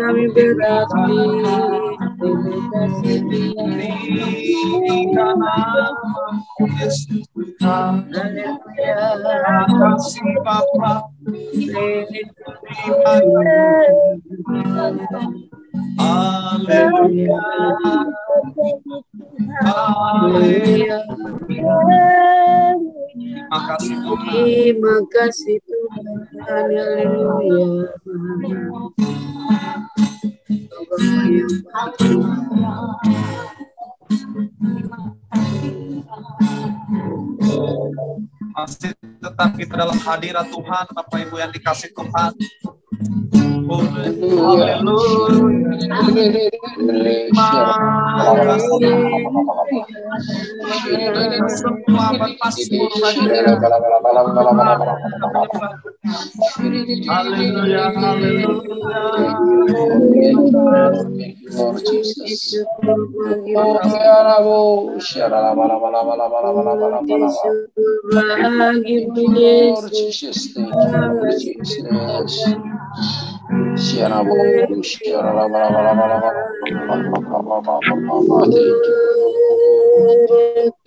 kami berarti, terima kasih Terima kasih Bapa. Haleluya. Haleluya. Terima kasih Tuhan. Terima kasih Tuhan. Haleluya. Masih tetap kita dalam hadirat Tuhan, Bapak Ibu yang dikasih Tuhan. Semua berpastur bagi Dia. Haleluya,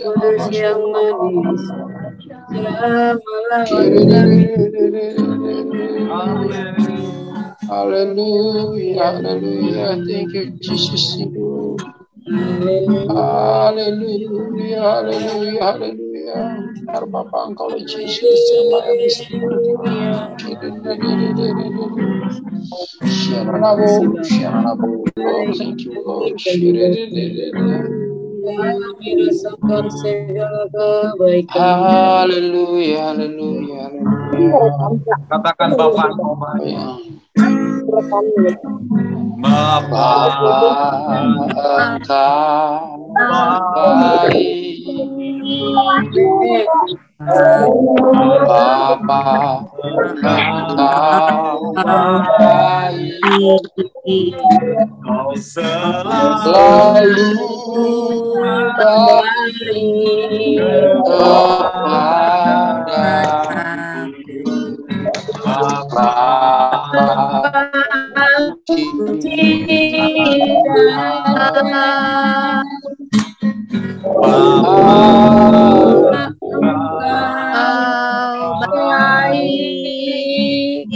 Kudus yang manis, Hallelujah, hallelujah. Thank you, Jesus. Hallelujah, hallelujah, hallelujah. Biar Bapa Engkau Jesus yang Maha Besar. Thank you, Lord. Merasakan segala kebaikan. Hallelujah, hallelujah, hallelujah. Katakan Bapa Engkau baik. Bapa Engkau baik. Bapa Engkau baik. Kau selalu baik kepada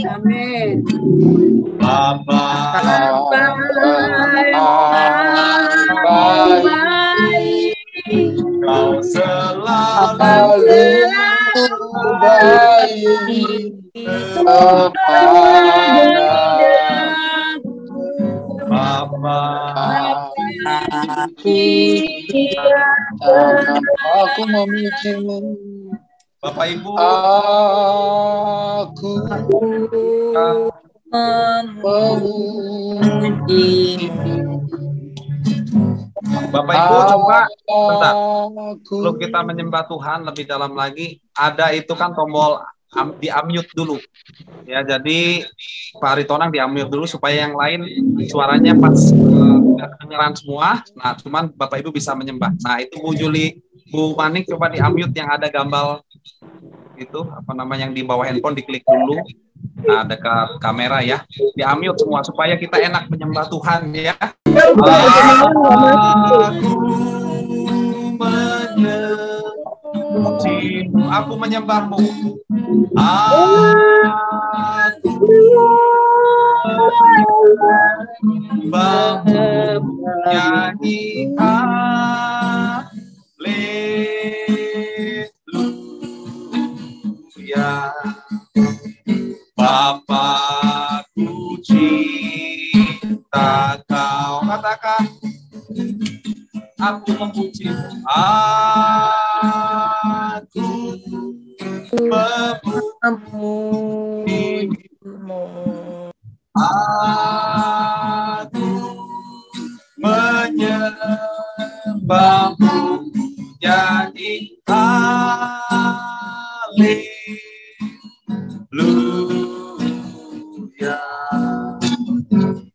Amin. Bapa baik, Kau selalu baik kepada Bapa. Aku memujimu, Bapak Ibu, aku memuji. Bapak Ibu coba bentar. Sebelum kita menyembah Tuhan lebih dalam lagi, ada itu kan tombol di unmute dulu. Ya, jadi Pak Aritonang di unmute dulu supaya yang lain suaranya pas kedengaran semua. Nah, cuman Bapak Ibu bisa menyembah. Nah, itu Bu Juli, Bu Manik coba di unmute yang ada gambar itu apa namanya yang di bawah handphone, diklik dulu. Nah, dekat kamera ya. Di unmute semua supaya kita enak menyembah Tuhan ya. Aku menyembahmu. Aku nyanyi haleluya. Bapakku cinta Kau. Katakan, aku memuji. Aku memujimu. Aku menyembahmu. Jadi haleluya.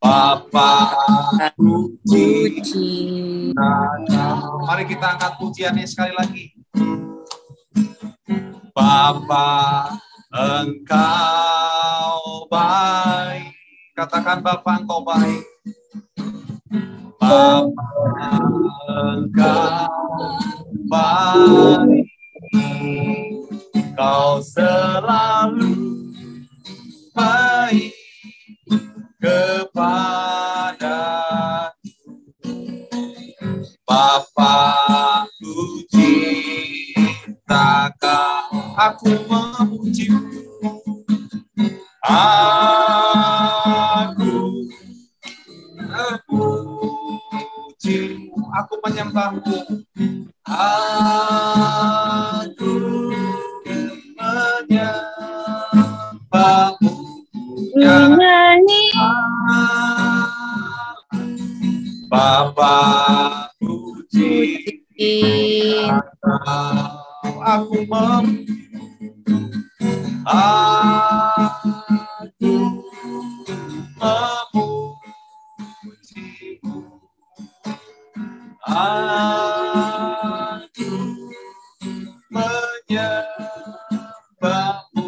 Bapakku cinta Kau. Mari kita angkat pujiannya sekali lagi. Bapa, Engkau baik. Katakan Bapa Engkau baik. Bapa Engkau baik. Kau selalu baik kepada Bapa, ku cinta Kau, aku memuji-Mu. Aku memuji-Mu, aku menyembah-Mu. Aku menyembah-Mu. Menyanyi Bapa, puji Kau, aku memuji-Mu. Aku menyembah-Mu,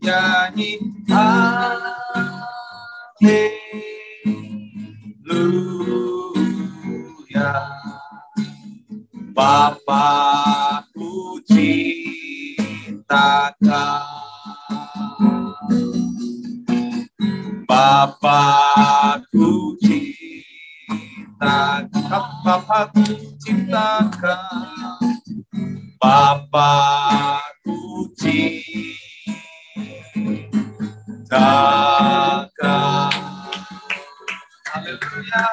nyanyi haleluya. Bapa, ku cinta Kau. Bapa, ku cinta Kau. Bapa, ku cinta Kau. Bapa, ku cinta Kau. Haleluya.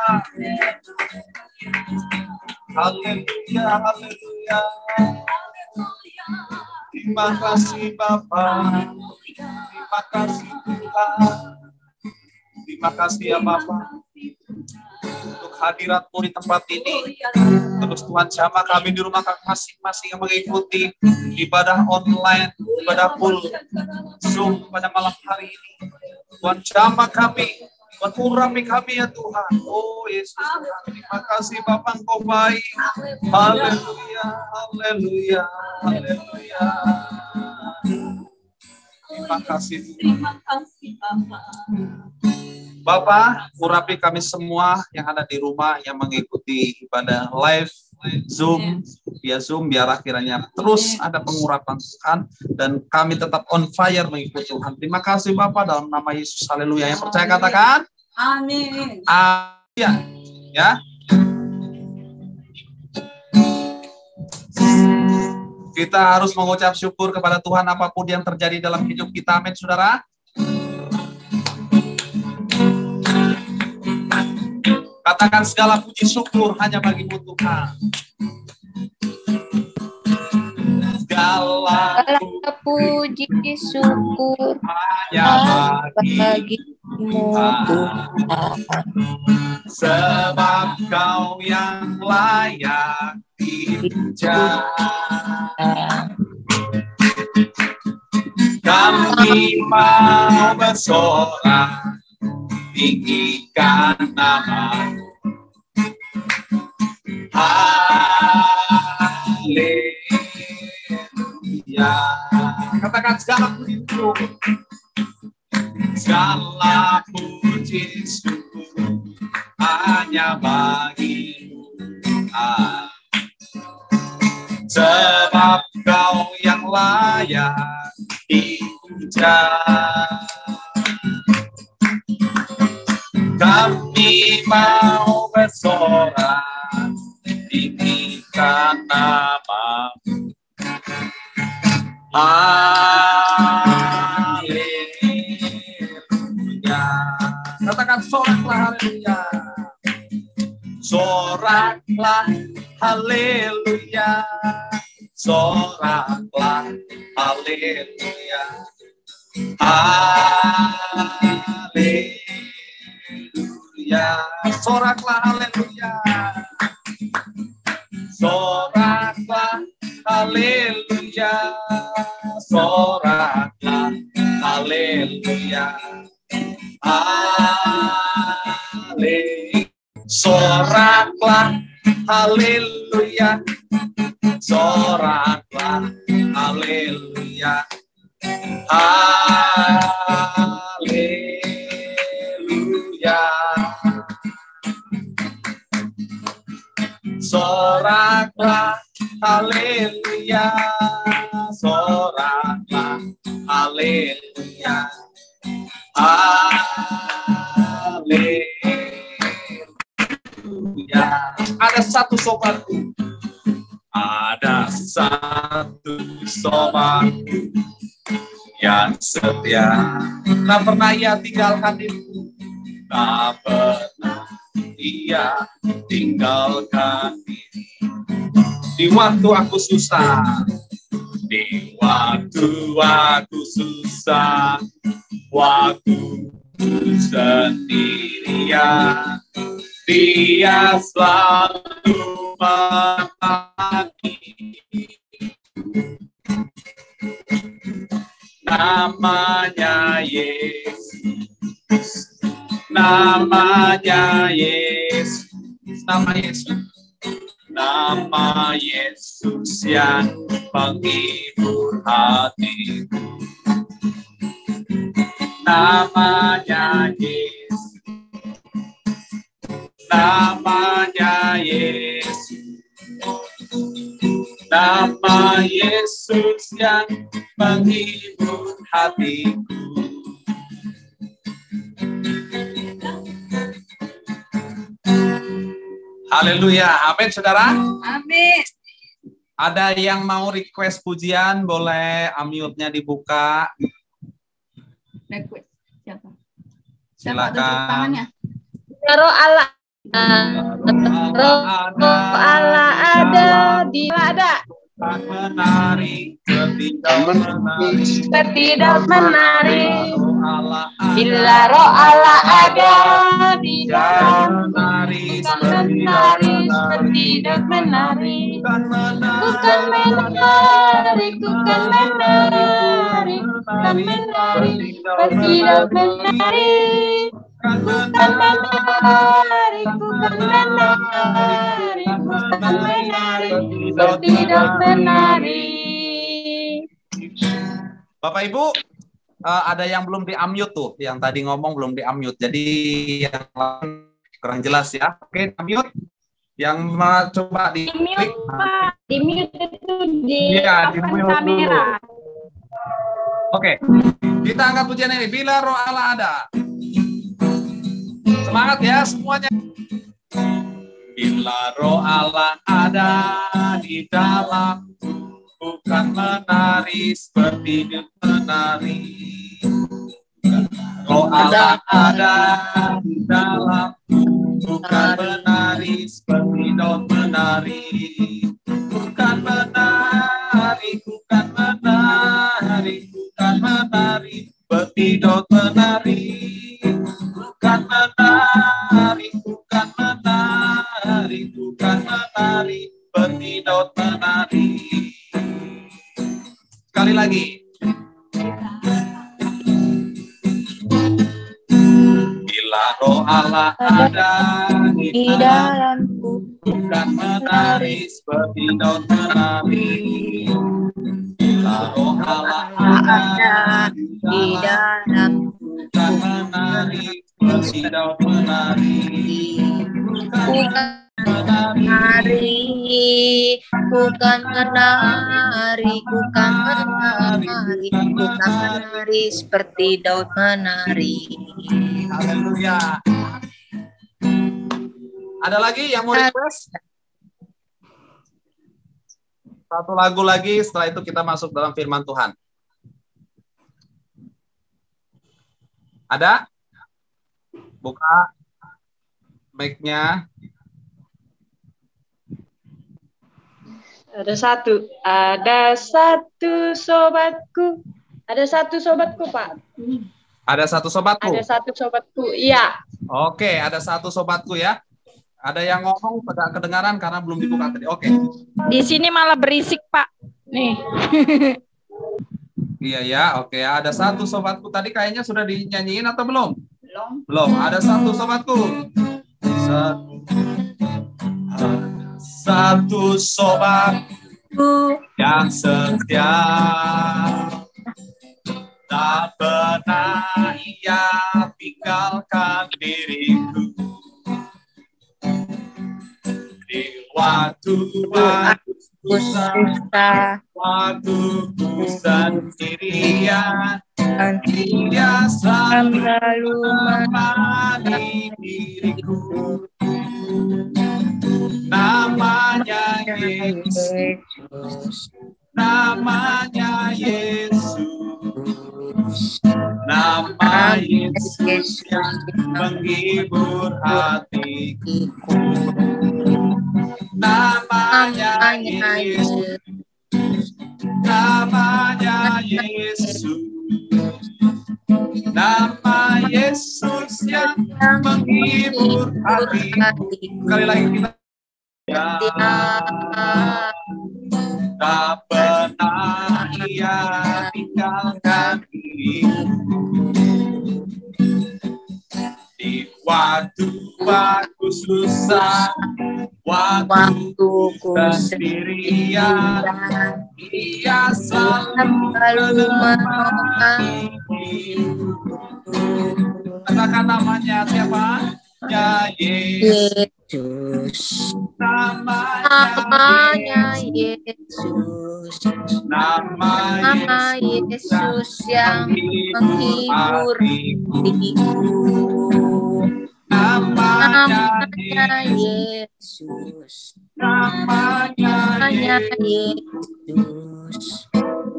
Haleluya, haleluya. Terima kasih Bapa. Terima kasih Tuhan. Terima kasih ya Bapa untuk hadirat-Mu di tempat ini. Terus Tuhan jamah kami di rumah kami masing-masing yang mengikuti ibadah online, ibadah full Zoom pada malam hari ini. Tuhan jamah kami, Tuhan urapi kami ya Tuhan. Oh Yesus, terima kasih Bapa Engkau baik. Haleluya, haleluya, haleluya. Terima kasih Tuhan. Bapak, urapi kami semua yang ada di rumah yang mengikuti ibadah live Zoom, via Zoom, biar akhirnya terus ada pengurapan Tuhan dan kami tetap on fire mengikuti Tuhan. Terima kasih Bapak dalam nama Yesus. Haleluya. Yang percaya katakan Amin. Amin. Ya. Kita harus mengucap syukur kepada Tuhan apapun yang terjadi dalam hidup kita. Amin, saudara. Katakan segala puji syukur hanya bagi-Mu Tuhan. Segala puji syukur hanya bagi-Mu Tuhan. Sebab Kau yang layak dipuja. Kami mau bersorak tinggikan nama-Mu. Haleluya. Katakan segala puji syukur. Segala puji syukur hanya bagi-Mu. Sebab Kau yang layak dipuja. Kami mau bersorak tinggikan nama-Mu. Haleluya. Katakan soraklah haleluya. Soraklah haleluya. Soraklah haleluya. Haleluya. Soraklah haleluya. Soraklah haleluya. Soraklah haleluya. Soraklah haleluya. Soraklah haleluya. Haleluya. soraklah, haleluya, soraklah, haleluya, haleluya. Ada satu sobatku, ada satu sobatku yang setia, tak pernah ia tinggalkan diriku, tak pernah ia tinggalkan diri. Di waktu aku susah, di waktu aku susah, waktu sendirian, Dia selalu menemani. Namanya Yesus, namanya Yesus, nama Yesus, nama Yesus yang menghibur hatiku. Namanya Yesus, namanya Yesus, nama Yesus yang menghibur hatiku. Haleluya, amin saudara. Amin. Ada yang mau request pujian, boleh unmute-nya dibuka. Request siapa? Silakan. Tunjuk tangannya. Roh Allah. Roh Allah ada di ada. Menari, Tidak menari. Bila roh Allah ada di dalam menari, tidak menari. Bukan menari, bukan menari, bukan menari, tidak menari. Bukan menari, bukan menari, bukan menari, tidak menari. Bapak Ibu, ada yang belum di-unmute tuh, yang tadi ngomong belum di-unmute. Jadi yang lain kurang jelas ya. Oke, unmute. Yang coba di-klik. Di mute itu di mute kamera. Oke, kita angkat pujian ini. Bila roh Allah ada. Semangat ya semuanya. Bila roh Allah ada di dalamku, bukan menari seperti menari. Roh Allah ada di dalamku, bukan menari seperti menari. Bukan menari, bukan menari, bukan menari seperti menari. Bukan menari, bukan menari, bukan menari, bertindak menari. Sekali lagi. Bila roh Allah ada di dalamku, bukan menari seperti menari. Bila roh Allah ada di dalamku, bukan menari tidak menari, bukan menari, bukan menari, bukan menari, bukan menari seperti Daud menari. Haleluya. Ada lagi yang mau request? Satu lagu lagi, setelah itu kita masuk dalam firman Tuhan. Ada? Buka mic-nya. Ada satu sobatku. Ada satu sobatku, Pak. Ada satu sobatku? Ada satu sobatku, iya. Oke, ada satu sobatku ya. Ada yang ngomong pada kedengaran karena belum dibuka tadi. Oke. Di sini malah berisik, Pak. Nih. Iya ya, oke. Ada satu sobatku tadi kayaknya sudah dinyanyiin atau belum? Belum. Ada satu sobatku. Satu sobatku yang setia, tak pernah ia tinggalkan diriku. Di waktu susah, waktu ku sendirian, Dia selalu menemani diriku. Namanya Yesus, namanya Yesus, nama Yesus yang menghibur hatiku. Namanya Yesus, namanya Yesus, nama Yesus yang menghibur hatiku. Sekali lagi kita tak pernah ia tinggalkan diriku. Di waktu susah, waktu sendirian, Ia selalu menemani. Katakan namanya siapa? Ya Yesus. Namanya Yesus. Nama Yesus yang menghibur hatiku. Namanya Yesus. Namanya Yesus.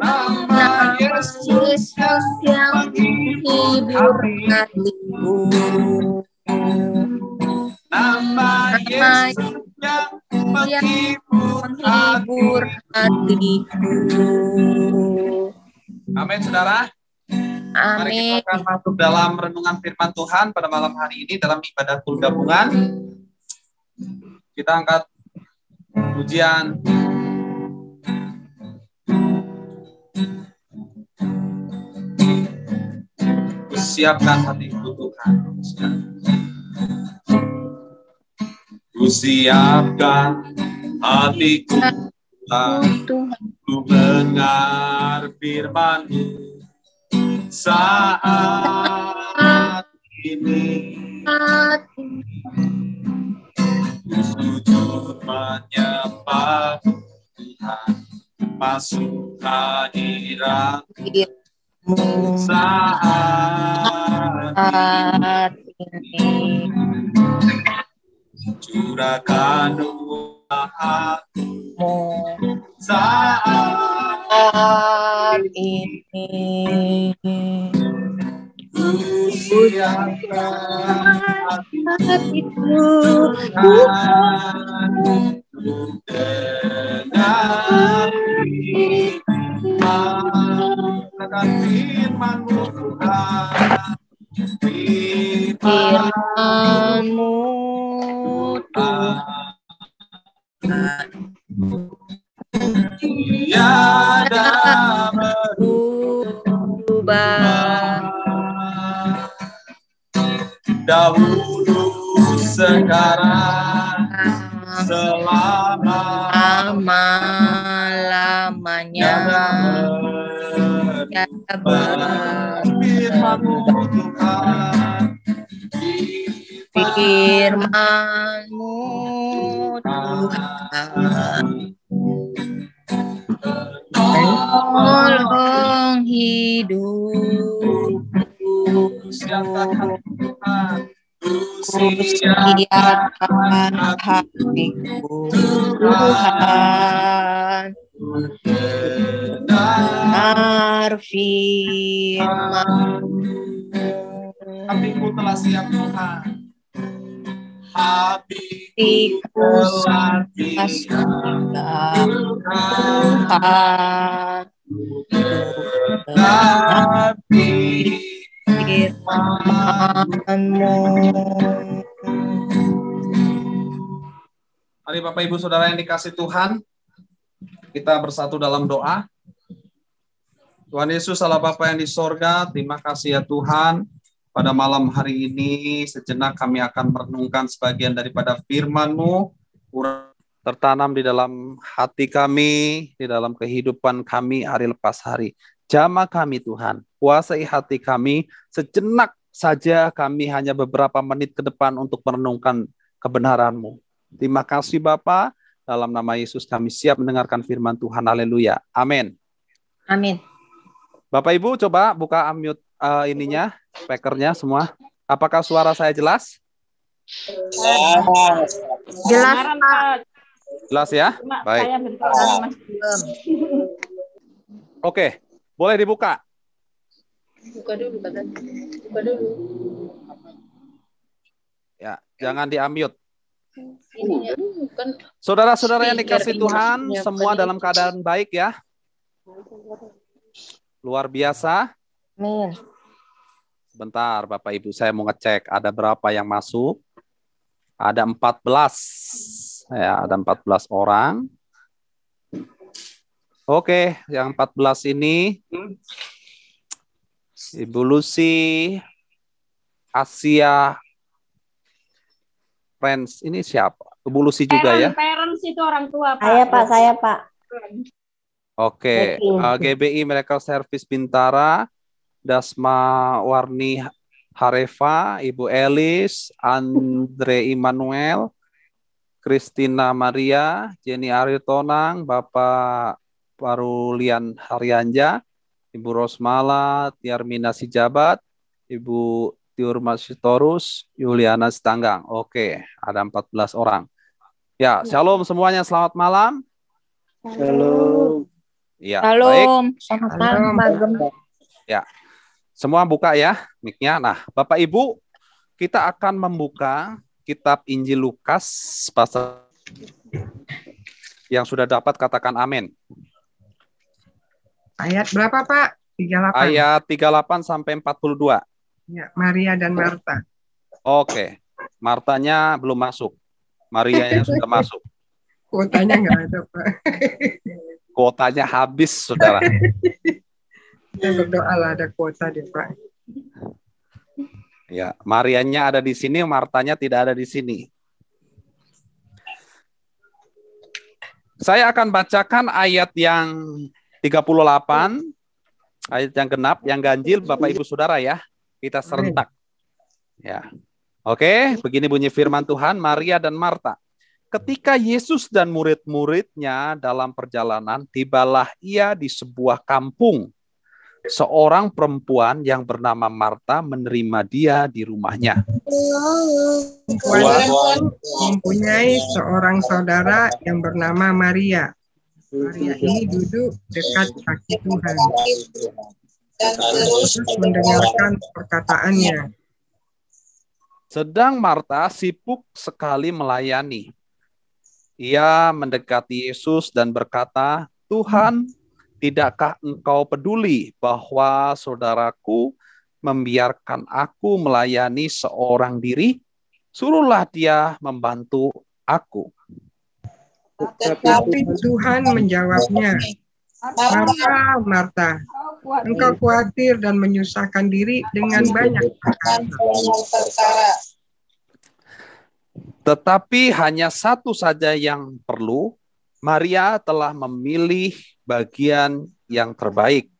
Nama Yesus yang menghibur hatiku. Nama Yesus yang menghibur hatiku. Amin, saudara. Mari kita akan masuk dalam renungan firman Tuhan pada malam hari ini dalam ibadah kul gabungan. Kita angkat pujian. Siapkan hatiku Tuhan. Kusiapkan hatiku Tuhan, ku mendengar firman-Mu saat ini. Ku sujud menyembah Tuhan, masuk hadirat-Mu saat ini. Curahkan doa-Mu saat ini. Ku siapkan hatiku Tuhan, ku dengar firman-Mu Tuhan, firman-Mu tiada berubah, dahulu, sekarang, selama-lamanya. Firman-Mu Tuhan, firman-Mu Tuhan, tolong hidupku. Siapkan hatiku Tuhan, dengar firman-Mu. Hatiku telah siap Tuhan, hatiku telah siap Tuhan, dengar firman-Mu. Mari Bapak Ibu Saudara yang dikasih Tuhan, kita bersatu dalam doa. Tuhan Yesus Allah Bapa yang di sorga, terima kasih ya Tuhan. Pada malam hari ini sejenak kami akan merenungkan sebagian daripada firman-Mu, tertanam di dalam hati kami, di dalam kehidupan kami hari lepas hari. Jamah kami Tuhan, kuasai hati kami, sejenak saja kami hanya beberapa menit ke depan untuk merenungkan kebenaran-Mu. Terima kasih Bapa, Dalam nama Yesus kami siap mendengarkan firman Tuhan. Haleluya. Amin. Amin. Bapak Ibu coba buka unmute ininya, speakernya semua. Apakah suara saya jelas? Jelas, Pak. Jelas ya? Baik. Oke, boleh dibuka. Buka dulu, katanya. Buka dulu. Ya, jangan di-unmute. Ininya dulu kan. Saudara-saudara yang dikasih Speaker Tuhan, ini semua bukan dalam itu. keadaan baik ya. Luar biasa. Amin. Sebentar Bapak Ibu, saya mau ngecek ada berapa yang masuk. Ada 14. Ya, ada 14 orang. Oke, yang 14 ini Ibu Lucy, Asia, Friends, ini siapa? Ibu Lucy juga ya? Parents itu orang tua, Pak. Saya, Pak. Oke, GBI Miracle Service Bintara, Dasma Warni Harefa, Ibu Elis, Andre Immanuel, Christina Maria, Jenny Aritonang, Bapak Parulian Haryanja, Ibu Rosmala, Tiarmina Sijabat, Ibu Tiurma Sitorus, Yuliana Sitanggang. Oke, ada 14 orang. Ya, shalom semuanya, selamat malam. Shalom. Ya, Halo. baik. Selamat malam. Ya, semua buka ya mic-nya. Nah, Bapak Ibu, kita akan membuka kitab Injil Lukas pasal yang sudah dapat katakan amin. Ayat berapa, Pak? 38. Ayat 38 sampai 42. Ya, Maria dan Marta. Oke, Martanya belum masuk. Marianya sudah masuk. Kuotanya nggak ada, Pak. Kuotanya habis, saudara. Kita berdoa lah ada kuota deh, Pak. Ya, Marianya ada di sini, Martanya tidak ada di sini. Saya akan bacakan ayat yang 38, ayat yang genap, yang ganjil, Bapak Ibu Saudara ya. Kita serentak. Ya. Oke, begini bunyi firman Tuhan, Maria dan Marta. Ketika Yesus dan murid-muridnya dalam perjalanan, tibalah ia di sebuah kampung. Seorang perempuan yang bernama Marta menerima dia di rumahnya. Perempuan mempunyai seorang saudara yang bernama Maria. Maria ini duduk dekat kaki Tuhan. Yesus mendengarkan perkataannya. Sedang Marta sibuk sekali melayani. Ia mendekati Yesus dan berkata, Tuhan, tidakkah engkau peduli bahwa saudaraku membiarkan aku melayani seorang diri? Suruhlah dia membantu aku. Tapi Tuhan menjawabnya, Marta, Marta, engkau khawatir dan menyusahkan diri dengan banyak perkara. Tetapi hanya satu saja yang perlu. Maria telah memilih bagian yang terbaik,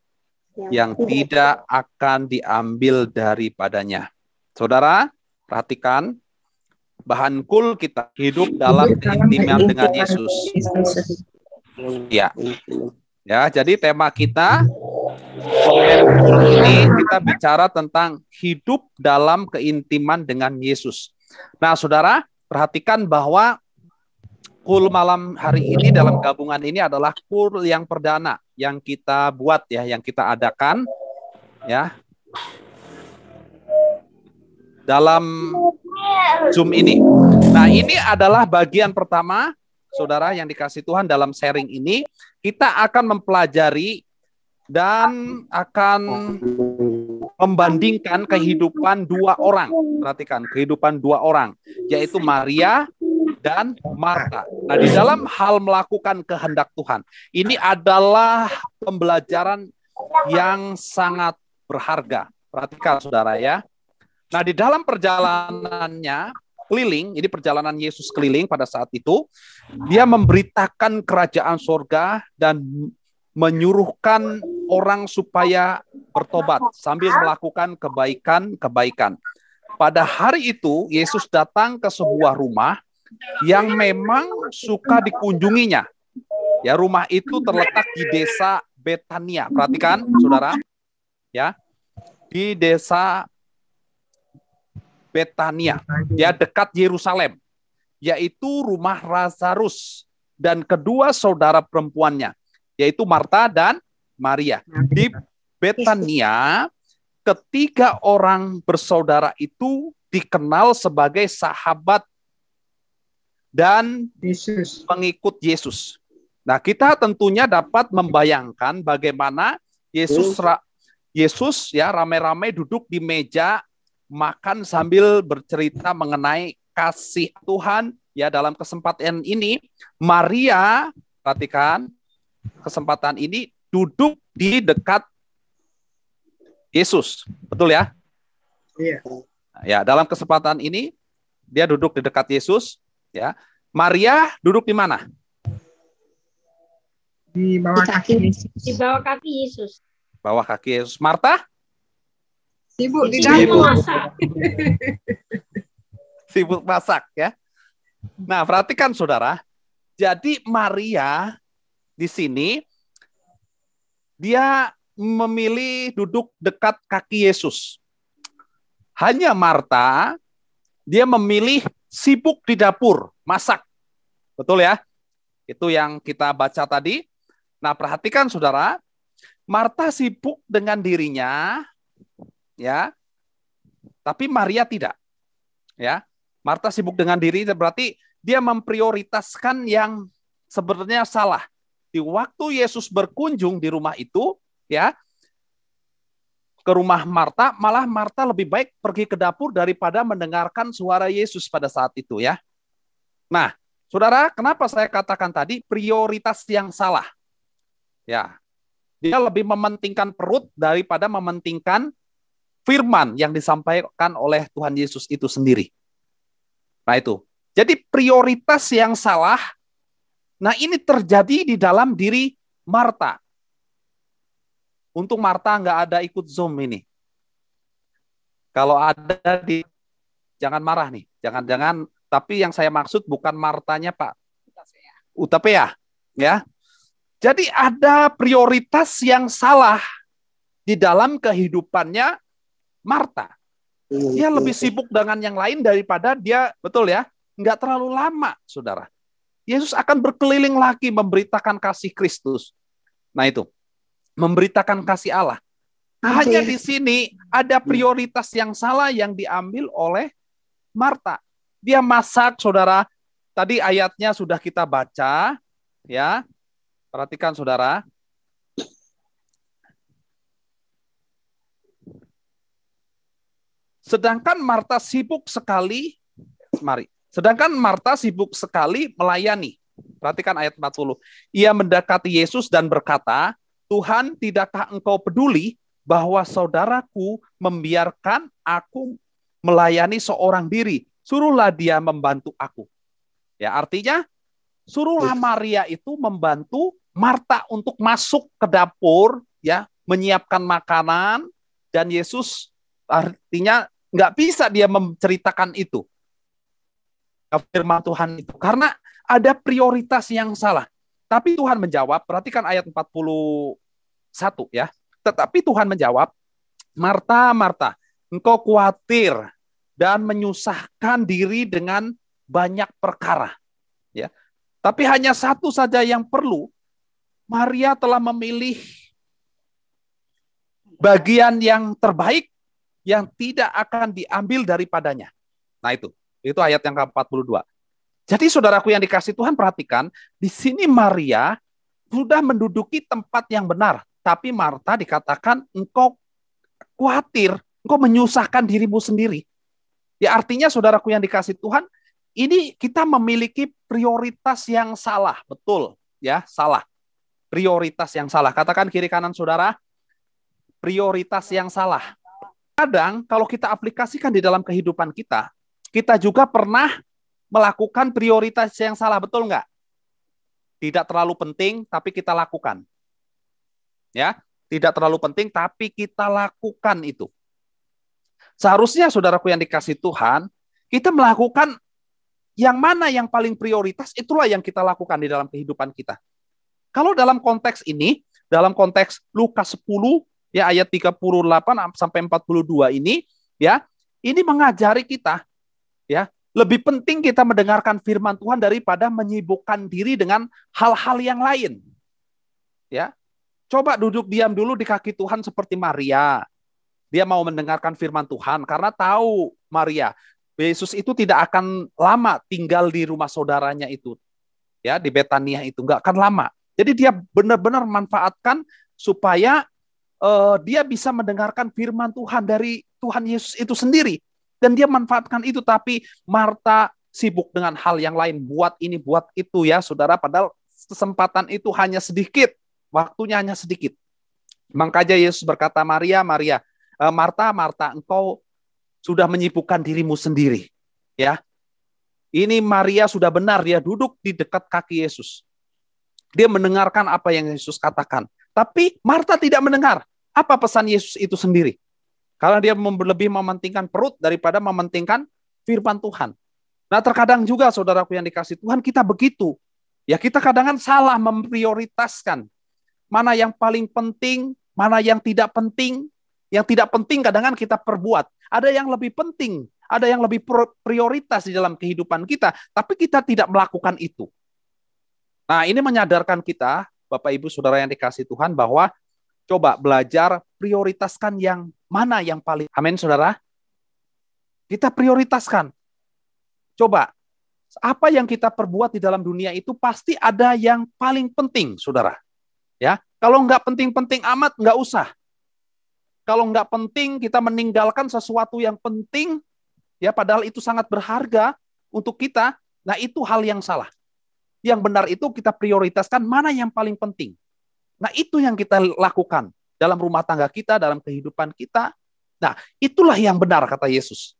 yang tidak akan diambil daripadanya. Saudara, perhatikan, bahan kul kita hidup dalam keintiman dengan Yesus. Ya, ya. Jadi tema kita ini kita bicara tentang hidup dalam keintiman dengan Yesus. Nah, saudara, perhatikan bahwa kul malam hari ini dalam gabungan ini adalah kul yang perdana yang kita buat ya, yang kita adakan ya dalam Zoom ini. Nah, ini adalah bagian pertama, saudara yang dikasih Tuhan, dalam sharing ini kita akan mempelajari dan akan membandingkan kehidupan dua orang. Perhatikan, kehidupan dua orang, yaitu Maria dan Marta. Nah, di dalam hal melakukan kehendak Tuhan, ini adalah pembelajaran yang sangat berharga. Perhatikan, saudara ya. Nah, di dalam perjalanannya keliling, ini perjalanan Yesus keliling pada saat itu, dia memberitakan kerajaan sorga dan menyuruhkan orang supaya bertobat sambil melakukan kebaikan-kebaikan. Pada hari itu, Yesus datang ke sebuah rumah yang memang suka dikunjunginya. Ya, rumah itu terletak di desa Betania. Perhatikan, saudara. Ya, di desa Betania, ya, dekat Yerusalem, yaitu rumah Lazarus dan kedua saudara perempuannya, yaitu Marta dan Maria. Di Betania, ketiga orang bersaudara itu dikenal sebagai sahabat dan pengikut Yesus. Nah, kita tentunya dapat membayangkan bagaimana Yesus ya rame-rame duduk di meja makan sambil bercerita mengenai kasih Tuhan. Ya, dalam kesempatan ini Maria, perhatikan, kesempatan ini duduk di dekat Yesus. Betul ya? Iya. Ya, dalam kesempatan ini dia duduk di dekat Yesus, ya. Maria duduk di mana? Di bawah kaki Yesus. Di bawah kaki Yesus. Bawah kaki Yesus. Marta? Sibuk di Sibuk dapur. masak. Sibuk masak ya. Nah, perhatikan saudara. Jadi Maria di sini dia memilih duduk dekat kaki Yesus. Hanya Marta dia memilih sibuk di dapur, masak. Betul ya? Itu yang kita baca tadi. Nah, perhatikan saudara, Marta sibuk dengan dirinya, ya, tapi Maria tidak. Ya, Marta sibuk dengan diri, berarti dia memprioritaskan yang sebenarnya salah. Di waktu Yesus berkunjung di rumah itu, ya, ke rumah Marta, malah Marta lebih baik pergi ke dapur daripada mendengarkan suara Yesus pada saat itu, ya. Nah, saudara, kenapa saya katakan tadi prioritas yang salah? Ya, dia lebih mementingkan perut daripada mementingkan firman yang disampaikan oleh Tuhan Yesus itu sendiri. Nah itu. Jadi prioritas yang salah, nah ini terjadi di dalam diri Marta. Untung Marta nggak ada ikut Zoom ini. Kalau ada, jangan marah nih. Jangan-jangan, tapi yang saya maksud bukan Martanya Pak Utapea. Ya. Jadi ada prioritas yang salah di dalam kehidupannya Marta. Dia lebih sibuk dengan yang lain daripada dia, betul ya, nggak terlalu lama, saudara. Yesus akan berkeliling lagi memberitakan kasih Kristus. Nah itu, memberitakan kasih Allah. Hanya di sini ada prioritas yang salah yang diambil oleh Marta. Dia masak, saudara. Tadi ayatnya sudah kita baca, ya. Perhatikan, saudara. Sedangkan Marta sibuk sekali, mari. Sedangkan Marta sibuk sekali melayani. Perhatikan ayat 40. Ia mendekati Yesus dan berkata, Tuhan, tidakkah engkau peduli bahwa saudaraku membiarkan aku melayani seorang diri? Suruhlah dia membantu aku. Ya, artinya suruhlah Maria itu membantu Marta untuk masuk ke dapur, ya, menyiapkan makanan, dan Yesus artinya nggak bisa dia menceritakan itu. Firman Tuhan itu. Karena ada prioritas yang salah. Tapi Tuhan menjawab, perhatikan ayat 41 ya. Tetapi Tuhan menjawab, Marta, Marta, engkau khawatir dan menyusahkan diri dengan banyak perkara. Ya. Tapi hanya satu saja yang perlu. Maria telah memilih bagian yang terbaik yang tidak akan diambil daripadanya. Nah itu ayat yang ke-42. Jadi saudaraku yang dikasih Tuhan, perhatikan, di sini Maria sudah menduduki tempat yang benar. Tapi Marta dikatakan engkau khawatir, engkau menyusahkan dirimu sendiri. Ya artinya saudaraku yang dikasih Tuhan, ini kita memiliki prioritas yang salah, betul ya, salah. Prioritas yang salah. Katakan kiri kanan saudara, prioritas yang salah. Kadang kalau kita aplikasikan di dalam kehidupan kita, kita juga pernah melakukan prioritas yang salah, betul nggak? Tidak terlalu penting, tapi kita lakukan. Ya, tidak terlalu penting, tapi kita lakukan itu. Seharusnya saudaraku yang dikasih Tuhan, kita melakukan yang mana yang paling prioritas, itulah yang kita lakukan di dalam kehidupan kita. Kalau dalam konteks ini, dalam konteks Lukas 10 ya ayat 38 sampai 42 ini ya, ini mengajari kita ya, lebih penting kita mendengarkan firman Tuhan daripada menyibukkan diri dengan hal-hal yang lain. Ya. Coba duduk diam dulu di kaki Tuhan seperti Maria. Dia mau mendengarkan firman Tuhan karena tahu Maria, Yesus itu tidak akan lama tinggal di rumah saudaranya itu. Ya, di Betania itu enggak akan lama. Jadi dia benar-benar manfaatkan supaya dia bisa mendengarkan firman Tuhan dari Tuhan Yesus itu sendiri. Dan dia manfaatkan itu, tapi Marta sibuk dengan hal yang lain. Buat ini, buat itu ya saudara. Padahal kesempatan itu hanya sedikit. Waktunya hanya sedikit. Makanya Yesus berkata, Maria, Marta, engkau sudah menyibukkan dirimu sendiri. Ya, ini Maria sudah benar, dia duduk di dekat kaki Yesus. Dia mendengarkan apa yang Yesus katakan. Tapi Marta tidak mendengar apa pesan Yesus itu sendiri. Karena dia lebih mementingkan perut daripada mementingkan firman Tuhan. Nah, terkadang juga saudaraku yang dikasih Tuhan, kita begitu. Ya, kita kadang-kadang salah memprioritaskan mana yang paling penting, mana yang tidak penting. Yang tidak penting kadang-kadang kita perbuat. Ada yang lebih penting, ada yang lebih prioritas di dalam kehidupan kita, tapi kita tidak melakukan itu. Nah, ini menyadarkan kita, Bapak Ibu Saudara yang dikasih Tuhan, bahwa coba belajar prioritaskan yang mana yang paling. Amin, saudara. Kita prioritaskan. Coba, apa yang kita perbuat di dalam dunia itu pasti ada yang paling penting, saudara. Ya, kalau nggak penting-penting amat, nggak usah. Kalau nggak penting, kita meninggalkan sesuatu yang penting, ya padahal itu sangat berharga untuk kita. Nah, itu hal yang salah. Yang benar itu kita prioritaskan mana yang paling penting. Nah, itu yang kita lakukan dalam rumah tangga kita, dalam kehidupan kita. Nah, itulah yang benar kata Yesus.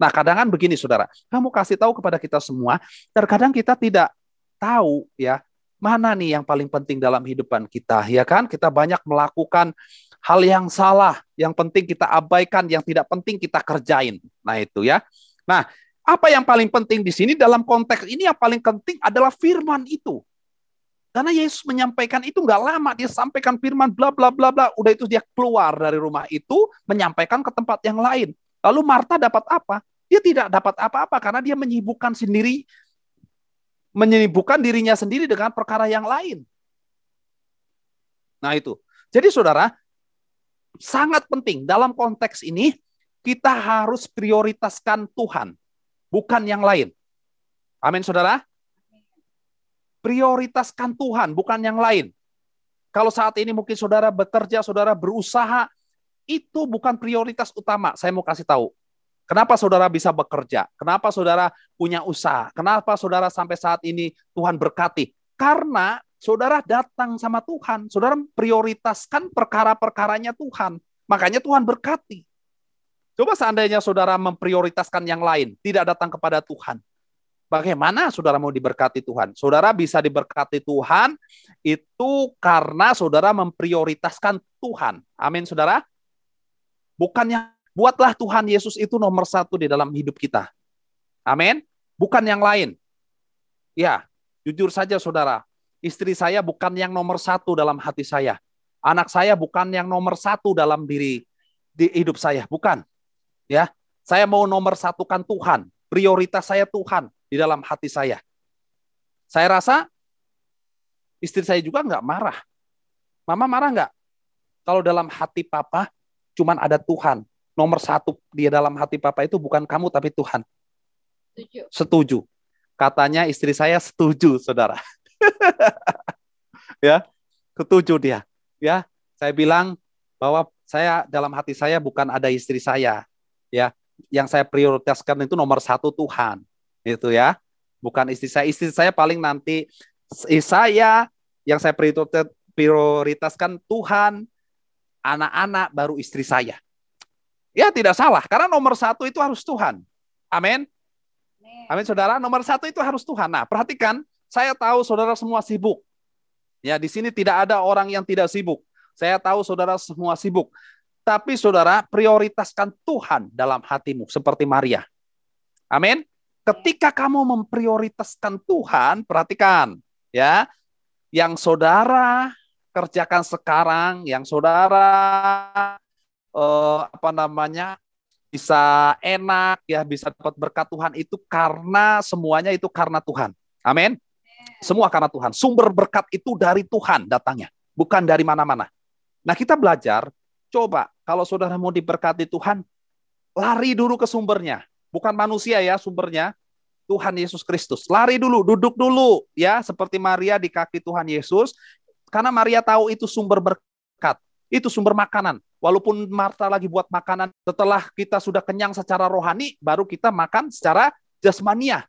Nah, kadang-kadang begini saudara, kamu kasih tahu kepada kita semua, terkadang kita tidak tahu ya, mana nih yang paling penting dalam kehidupan kita, ya kan? Kita banyak melakukan hal yang salah, yang penting kita abaikan, yang tidak penting kita kerjain. Nah, itu ya. Nah, apa yang paling penting di sini dalam konteks ini yang paling penting adalah firman itu. Karena Yesus menyampaikan itu nggak lama, dia sampaikan firman bla bla bla bla, udah itu dia keluar dari rumah itu menyampaikan ke tempat yang lain. Lalu Marta dapat apa? Dia tidak dapat apa-apa karena dia menyibukkan dirinya sendiri dengan perkara yang lain. Nah, itu. Jadi saudara, sangat penting dalam konteks ini kita harus prioritaskan Tuhan, bukan yang lain. Amin, saudara. Prioritaskan Tuhan, bukan yang lain. Kalau saat ini mungkin saudara bekerja, saudara berusaha, itu bukan prioritas utama. Saya mau kasih tahu. Kenapa saudara bisa bekerja? Kenapa saudara punya usaha? Kenapa saudara sampai saat ini Tuhan berkati? Karena saudara datang sama Tuhan. Saudara prioritaskan perkara-perkaranya Tuhan. Makanya Tuhan berkati. Coba seandainya saudara memprioritaskan yang lain, tidak datang kepada Tuhan. Bagaimana saudara mau diberkati Tuhan? Saudara bisa diberkati Tuhan itu karena saudara memprioritaskan Tuhan. Amin, saudara. Bukannya buatlah Tuhan Yesus itu nomor satu di dalam hidup kita. Amin. Bukan yang lain. Ya, jujur saja saudara. Istri saya bukan yang nomor satu dalam hati saya. Anak saya bukan yang nomor satu dalam di hidup saya. Bukan. Ya, saya mau nomor satukan Tuhan. Prioritas saya Tuhan di dalam hati saya. Saya rasa istri saya juga nggak marah. Mama marah nggak? Kalau dalam hati papa cuman ada Tuhan. Nomor satu dia dalam hati papa itu bukan kamu tapi Tuhan. Setuju. Katanya istri saya setuju, saudara. Ya, setuju dia. Ya, saya bilang bahwa saya dalam hati saya bukan ada istri saya. Ya, yang saya prioritaskan itu nomor satu Tuhan. Itu ya, bukan istri saya. Istri saya paling nanti saya yang saya prioritaskan Tuhan, anak-anak, baru istri saya. Ya tidak salah, karena nomor satu itu harus Tuhan. Amin. Amin saudara, nomor satu itu harus Tuhan. Nah perhatikan, saya tahu saudara semua sibuk. Ya di sini tidak ada orang yang tidak sibuk. Saya tahu saudara semua sibuk. Tapi saudara prioritaskan Tuhan dalam hatimu seperti Maria. Amin. ketika kamu memprioritaskan Tuhan, perhatikan ya, yang saudara kerjakan sekarang, yang saudara bisa enak ya, bisa dapat berkat Tuhan itu karena semuanya itu karena Tuhan. Amin. Semua karena Tuhan. Sumber berkat itu dari Tuhan datangnya, bukan dari mana-mana. Nah, kita belajar, coba kalau saudara mau diberkati Tuhan, lari dulu ke sumbernya. Bukan manusia ya sumbernya, Tuhan Yesus Kristus. Lari dulu, duduk dulu ya, seperti Maria di kaki Tuhan Yesus, karena Maria tahu itu sumber berkat, itu sumber makanan. Walaupun Marta lagi buat makanan, setelah kita sudah kenyang secara rohani, baru kita makan secara jasmania.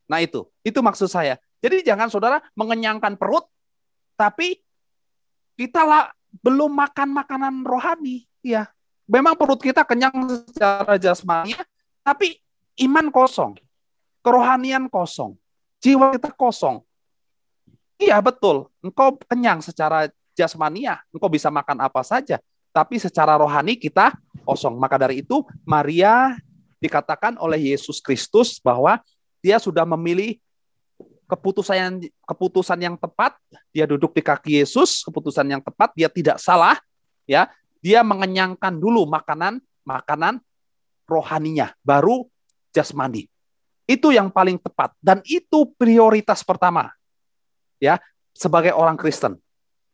Nah itu maksud saya. Jadi jangan saudara mengenyangkan perut, tapi kita belum makan makanan rohani. Ya, memang perut kita kenyang secara jasmania, tapi iman kosong, kerohanian kosong, jiwa kita kosong. Iya betul, engkau kenyang secara jasmania, engkau bisa makan apa saja, tapi secara rohani kita kosong. Maka dari itu Maria dikatakan oleh Yesus Kristus bahwa dia sudah memilih keputusan yang tepat. Dia duduk di kaki Yesus, keputusan yang tepat, dia tidak salah ya. Dia mengenyangkan dulu makanan rohaninya, baru jasmani. Itu yang paling tepat dan itu prioritas pertama ya sebagai orang Kristen.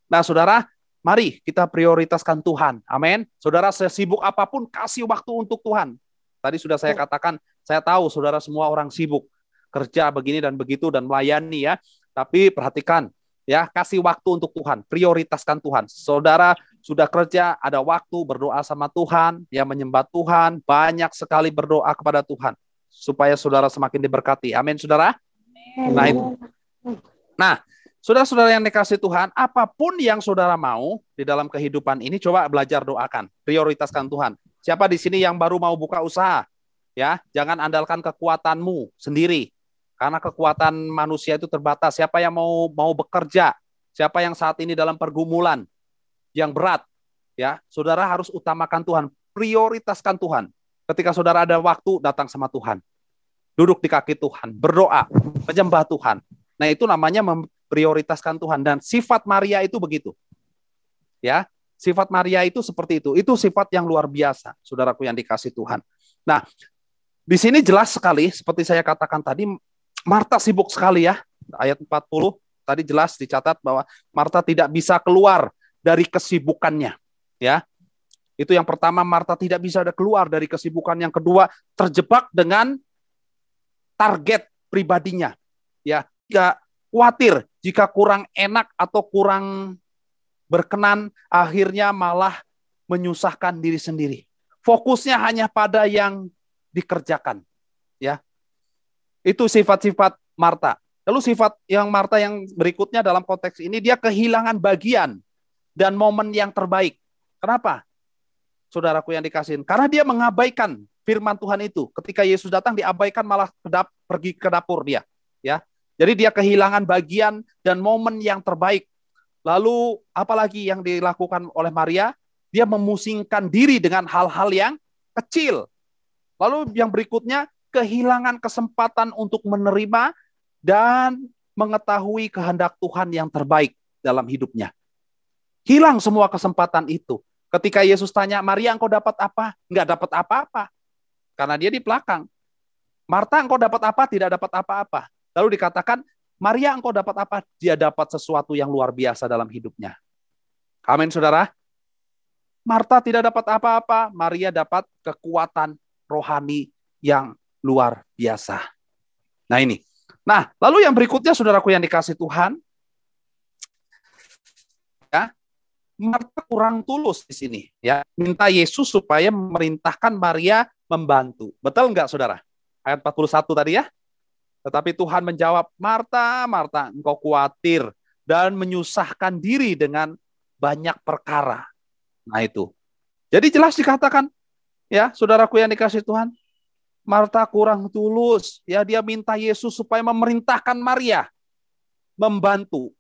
Nah, saudara, mari kita prioritaskan Tuhan. Amin. Saudara, sesibuk apapun kasih waktu untuk Tuhan. Tadi sudah saya katakan, saya tahu saudara semua orang sibuk kerja begini dan begitu dan melayani ya. Tapi perhatikan ya, kasih waktu untuk Tuhan, prioritaskan Tuhan. Saudara sudah kerja, ada waktu berdoa sama Tuhan, ya menyembah Tuhan, banyak sekali berdoa kepada Tuhan supaya saudara semakin diberkati. Amin, saudara. Nah, itu. Nah, saudara-saudara yang dikasih Tuhan, apapun yang saudara mau di dalam kehidupan ini, coba belajar doakan, prioritaskan Tuhan. Siapa di sini yang baru mau buka usaha? Ya, jangan andalkan kekuatanmu sendiri, karena kekuatan manusia itu terbatas. Siapa yang mau bekerja? Siapa yang saat ini dalam pergumulan yang berat? Ya, saudara harus utamakan Tuhan, prioritaskan Tuhan. Ketika saudara ada waktu, datang sama Tuhan, duduk di kaki Tuhan, berdoa, menyembah Tuhan. Nah, itu namanya prioritaskan Tuhan, dan sifat Maria itu begitu. Ya, sifat Maria itu seperti itu. Itu sifat yang luar biasa, saudaraku yang dikasih Tuhan. Nah, di sini jelas sekali seperti saya katakan tadi, Marta sibuk sekali ya. Ayat 40 tadi jelas dicatat bahwa Marta tidak bisa keluar dari kesibukannya, ya. Itu yang pertama, Marta tidak bisa keluar dari kesibukan. Yang kedua, terjebak dengan target pribadinya. Ya, tidak khawatir jika kurang enak atau kurang berkenan, akhirnya malah menyusahkan diri sendiri. Fokusnya hanya pada yang dikerjakan. Ya, itu sifat-sifat Marta. Lalu sifat yang Marta yang berikutnya dalam konteks ini, dia kehilangan bagian dan momen yang terbaik. Kenapa? Saudaraku yang dikasihin, karena dia mengabaikan firman Tuhan itu. Ketika Yesus datang, diabaikan, malah pergi ke dapur dia. Ya, jadi dia kehilangan bagian dan momen yang terbaik. Lalu apalagi yang dilakukan oleh Maria? Dia memusingkan diri dengan hal-hal yang kecil. Lalu yang berikutnya, kehilangan kesempatan untuk menerima dan mengetahui kehendak Tuhan yang terbaik dalam hidupnya. Hilang semua kesempatan itu. Ketika Yesus tanya, Maria, engkau dapat apa? Enggak dapat apa-apa. Karena dia di belakang. Marta, engkau dapat apa? Tidak dapat apa-apa. Lalu dikatakan, Maria, engkau dapat apa? Dia dapat sesuatu yang luar biasa dalam hidupnya. Amin, saudara. Marta tidak dapat apa-apa. Maria dapat kekuatan rohani yang luar biasa. Nah ini. Nah, lalu yang berikutnya, saudaraku yang dikasih Tuhan, ya, Marta kurang tulus di sini, ya. Minta Yesus supaya memerintahkan Maria membantu. Betul enggak, saudara? Ayat 41 tadi ya. Tetapi Tuhan menjawab, Marta, Marta, engkau khawatir dan menyusahkan diri dengan banyak perkara. Nah itu. Jadi jelas dikatakan, ya, saudaraku yang dikasih Tuhan, Marta kurang tulus, ya, dia minta Yesus supaya memerintahkan Maria membantu.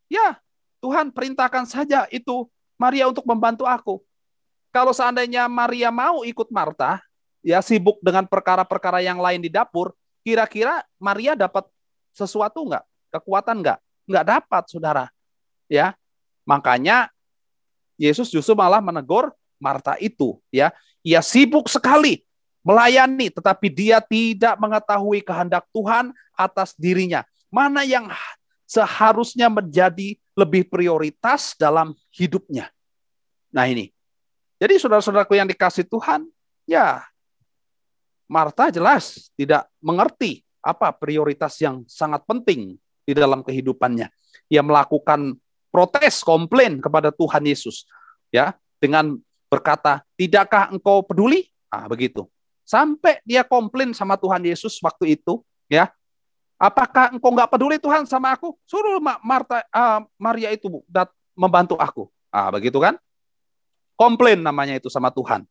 Ya, Tuhan perintahkan saja itu Maria untuk membantu aku. Kalau seandainya Maria mau ikut Marta, ya sibuk dengan perkara-perkara yang lain di dapur, kira-kira Maria dapat sesuatu nggak? Kekuatan nggak? Nggak dapat, saudara. Ya, makanya Yesus justru malah menegur Marta itu. Ya, ia sibuk sekali melayani, tetapi dia tidak mengetahui kehendak Tuhan atas dirinya. Mana yang seharusnya menjadi lebih prioritas dalam hidupnya. Nah ini. Jadi saudara-saudaraku yang dikasih Tuhan, ya Marta jelas tidak mengerti apa prioritas yang sangat penting di dalam kehidupannya. Ia melakukan protes, komplain kepada Tuhan Yesus, ya, dengan berkata, "Tidakkah engkau peduli?" Begitu. Sampai dia komplain sama Tuhan Yesus waktu itu, ya. "Apakah engkau nggak peduli Tuhan sama aku? Suruh Maria itu membantu aku." Begitu kan? Komplain namanya itu sama Tuhan.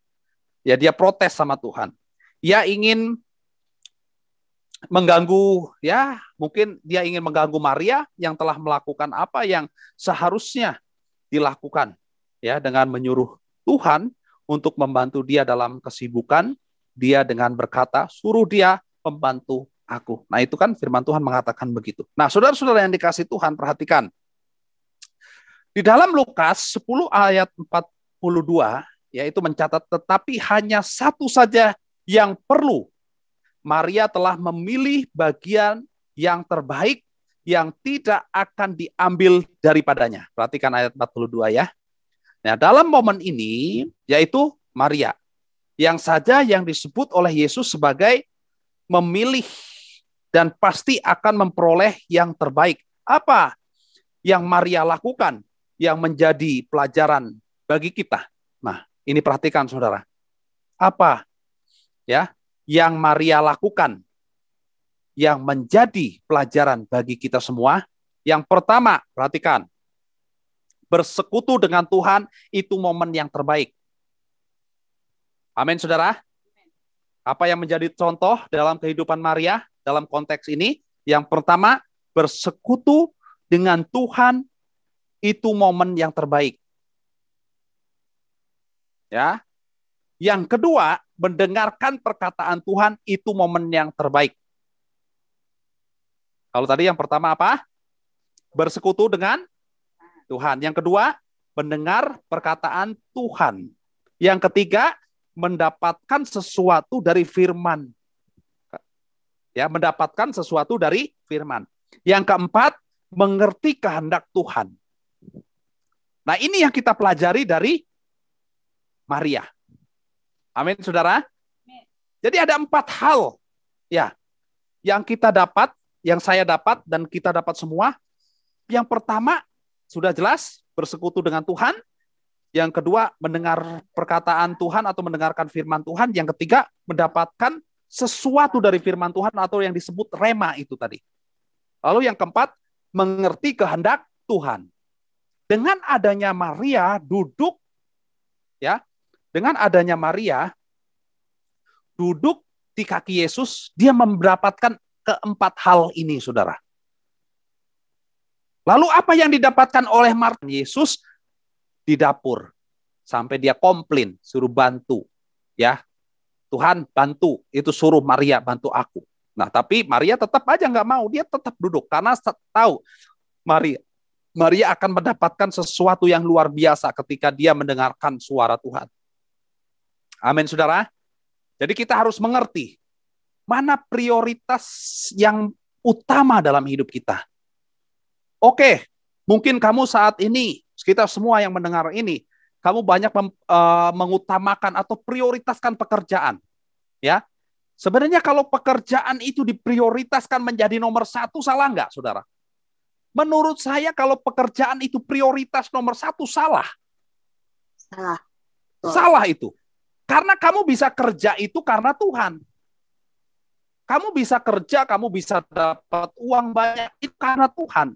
Ya, dia protes sama Tuhan. Ia ingin mengganggu, ya mungkin dia ingin mengganggu Maria yang telah melakukan apa yang seharusnya dilakukan, ya, dengan menyuruh Tuhan untuk membantu dia dalam kesibukan dia dengan berkata, "Suruh dia membantu aku." Nah, itu kan firman Tuhan mengatakan begitu. Nah, saudara-saudara yang dikasih Tuhan, perhatikan. Di dalam Lukas 10 ayat 42, yaitu mencatat, "Tetapi hanya satu saja yang perlu. Maria telah memilih bagian yang terbaik yang tidak akan diambil daripadanya." Perhatikan ayat 42 ya. Nah, dalam momen ini, yaitu Maria, yang saja yang disebut oleh Yesus sebagai memilih dan pasti akan memperoleh yang terbaik. Apa yang Maria lakukan yang menjadi pelajaran bagi kita? Nah, ini perhatikan saudara. Apa ya yang Maria lakukan yang menjadi pelajaran bagi kita semua? Yang pertama, perhatikan. Bersekutu dengan Tuhan itu momen yang terbaik. Amin, saudara. Apa yang menjadi contoh dalam kehidupan Maria dalam konteks ini? Yang pertama, bersekutu dengan Tuhan itu momen yang terbaik. Ya. Yang kedua, mendengarkan perkataan Tuhan itu momen yang terbaik. Kalau tadi yang pertama apa? Bersekutu dengan Tuhan. Yang kedua, mendengar perkataan Tuhan. Yang ketiga, mendapatkan sesuatu dari firman. Ya, mendapatkan sesuatu dari firman. Yang keempat, mengerti kehendak Tuhan. Nah, ini yang kita pelajari dari Maria. Amin, saudara. Jadi ada 4 hal ya yang kita dapat, yang saya dapat dan kita dapat semua. Yang pertama sudah jelas bersekutu dengan Tuhan. Yang kedua mendengar perkataan Tuhan atau mendengarkan firman Tuhan. Yang ketiga mendapatkan sesuatu dari firman Tuhan atau yang disebut rema itu tadi. Lalu yang keempat mengerti kehendak Tuhan. Dengan adanya Maria duduk ya. Dengan adanya Maria duduk di kaki Yesus, dia mendapatkan keempat hal ini, saudara. Lalu apa yang didapatkan oleh Marta? Yesus di dapur. Sampai dia komplain, suruh bantu. Ya, Tuhan bantu, itu suruh Maria bantu aku. Nah, tapi Maria tetap aja nggak mau, dia tetap duduk. Karena tahu Maria akan mendapatkan sesuatu yang luar biasa ketika dia mendengarkan suara Tuhan. Amin, saudara. Jadi kita harus mengerti mana prioritas yang utama dalam hidup kita. Oke, mungkin kamu saat ini, kita semua yang mendengar ini, kamu banyak mengutamakan atau prioritaskan pekerjaan. Ya, sebenarnya kalau pekerjaan itu diprioritaskan menjadi nomor 1, salah nggak, saudara? Menurut saya kalau pekerjaan itu prioritas nomor 1, salah. Salah itu. Karena kamu bisa kerja itu karena Tuhan. Kamu bisa kerja, kamu bisa dapat uang banyak itu karena Tuhan.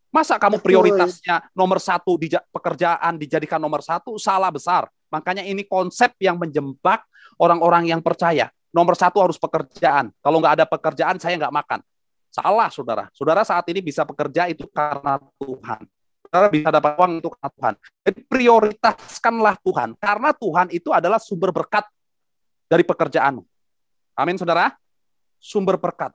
Masa kamu prioritasnya nomor 1 di pekerjaan dijadikan nomor 1, salah besar. Makanya ini konsep yang menjebak orang-orang yang percaya. Nomor 1 harus pekerjaan. Kalau nggak ada pekerjaan, saya nggak makan. Salah, saudara. Saudara saat ini bisa bekerja itu karena Tuhan. Saudara bisa dapat uang itu karena Tuhan. Jadi prioritaskanlah Tuhan. Karena Tuhan itu adalah sumber berkat dari pekerjaanmu. Amin, saudara. Sumber berkat.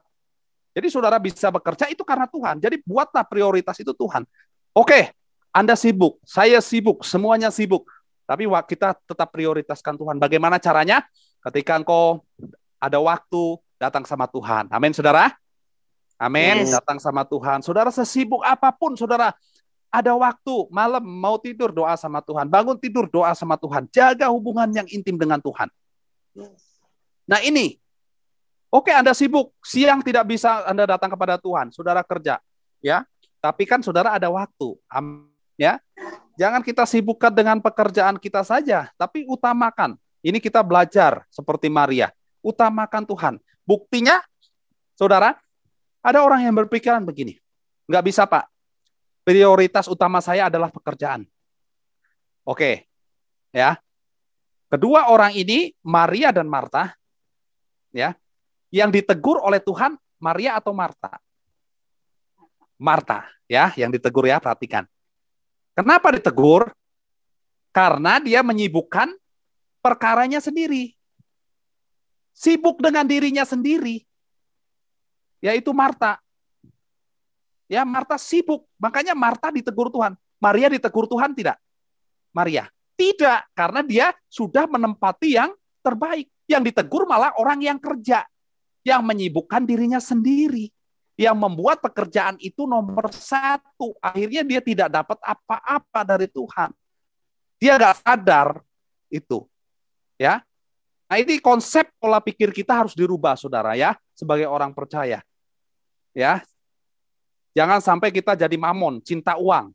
Jadi saudara bisa bekerja itu karena Tuhan. Jadi buatlah prioritas itu Tuhan. Oke, Anda sibuk, saya sibuk, semuanya sibuk. Tapi kita tetap prioritaskan Tuhan. Bagaimana caranya? Ketika engkau ada waktu, datang sama Tuhan. Amin, saudara. Amin, Yes. datang sama Tuhan. Saudara sesibuk apapun, saudara, ada waktu, malam mau tidur, doa sama Tuhan. Bangun tidur, doa sama Tuhan. Jaga hubungan yang intim dengan Tuhan. Nah ini, oke Anda sibuk, siang tidak bisa Anda datang kepada Tuhan, saudara kerja. Ya, tapi kan saudara ada waktu. Ya, jangan kita sibukkan dengan pekerjaan kita saja, tapi utamakan. Ini kita belajar seperti Maria. Utamakan Tuhan. Buktinya, saudara, ada orang yang berpikiran begini, nggak bisa Pak, prioritas utama saya adalah pekerjaan. Oke, ya. Kedua orang ini, Maria dan Marta, ya, yang ditegur oleh Tuhan, Maria atau Marta? Marta, ya, yang ditegur ya, perhatikan. Kenapa ditegur? Karena dia menyibukkan perkaranya sendiri. Sibuk dengan dirinya sendiri. Yaitu Marta. Ya, Marta sibuk. Makanya Marta ditegur Tuhan. Maria ditegur Tuhan tidak? Maria. Tidak, karena dia sudah menempati yang terbaik. Yang ditegur malah orang yang kerja. Yang menyibukkan dirinya sendiri. Yang membuat pekerjaan itu nomor satu. Akhirnya dia tidak dapat apa-apa dari Tuhan. Dia nggak sadar itu. Ya. Nah ini konsep pola pikir kita harus dirubah, saudara ya. Sebagai orang percaya. Ya, jangan sampai kita jadi mamon, cinta uang.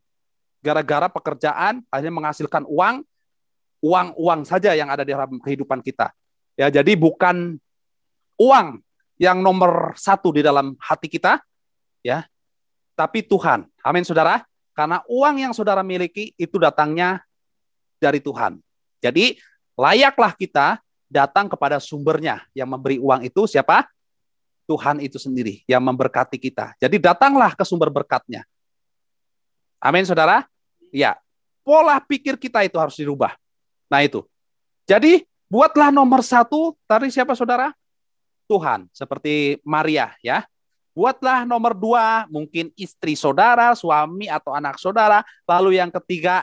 Gara-gara pekerjaan hanya menghasilkan uang saja yang ada di dalam kehidupan kita. Ya, jadi bukan uang yang nomor satu di dalam hati kita, ya, tapi Tuhan. Amin, saudara. Karena uang yang saudara miliki itu datangnya dari Tuhan. Jadi layaklah kita datang kepada sumbernya yang memberi uang itu siapa? Tuhan itu sendiri yang memberkati kita. Jadi datanglah ke sumber berkatnya. Amin, saudara. Ya, pola pikir kita itu harus dirubah. Nah itu. Jadi buatlah nomor satu, tadi siapa saudara? Tuhan, seperti Maria ya. Buatlah nomor dua, mungkin istri saudara, suami atau anak saudara. Lalu yang ketiga,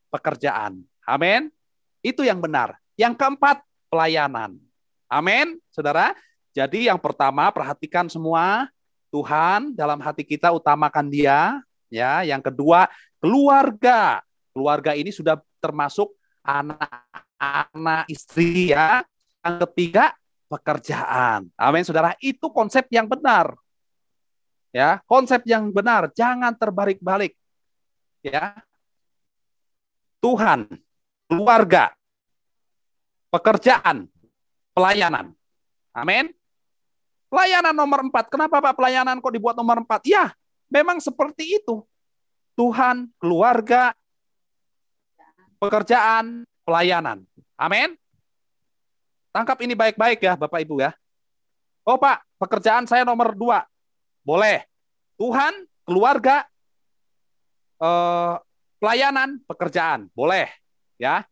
pekerjaan. Amin. Itu yang benar. Yang keempat, pelayanan. Amin, saudara. Jadi yang pertama perhatikan semua Tuhan dalam hati kita, utamakan Dia, ya. Yang kedua keluarga. Keluarga ini sudah termasuk anak-anak, istri ya. Yang ketiga pekerjaan. Amin, saudara. Itu konsep yang benar. Ya, konsep yang benar, jangan terbalik-balik. Ya. Tuhan, keluarga, pekerjaan, pelayanan. Amin. Pelayanan nomor 4. Kenapa Pak pelayanan kok dibuat nomor 4? Ya, memang seperti itu. Tuhan, keluarga, pekerjaan, pelayanan. Amin. Tangkap ini baik-baik ya Bapak Ibu ya. Oh Pak, pekerjaan saya nomor 2. Boleh. Tuhan, keluarga, pelayanan, pekerjaan. Boleh. Ya.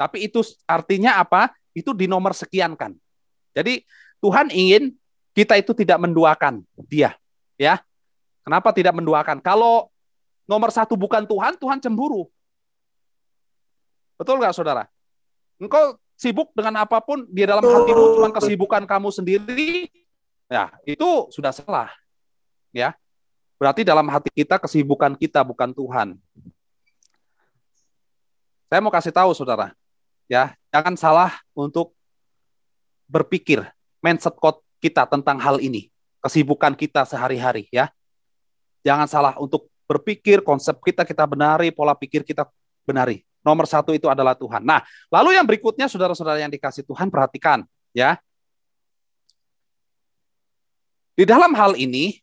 Tapi itu artinya apa? Itu di nomor sekiankan. Jadi Tuhan ingin kita itu tidak menduakan Dia, ya. Kenapa tidak menduakan? Kalau nomor satu bukan Tuhan, Tuhan cemburu. Betul nggak, saudara? Engkau sibuk dengan apapun di dalam hatimu, cuma kesibukan kamu sendiri, ya itu sudah salah, ya. Berarti dalam hati kita kesibukan kita bukan Tuhan. Saya mau kasih tahu, saudara, ya, jangan salah untuk berpikir mindset kita tentang hal ini, kesibukan kita sehari-hari ya. Jangan salah untuk berpikir, konsep kita benari, pola pikir kita benari. Nomor satu itu adalah Tuhan. Nah, lalu yang berikutnya saudara-saudara yang dikasih Tuhan, perhatikan ya. Di dalam hal ini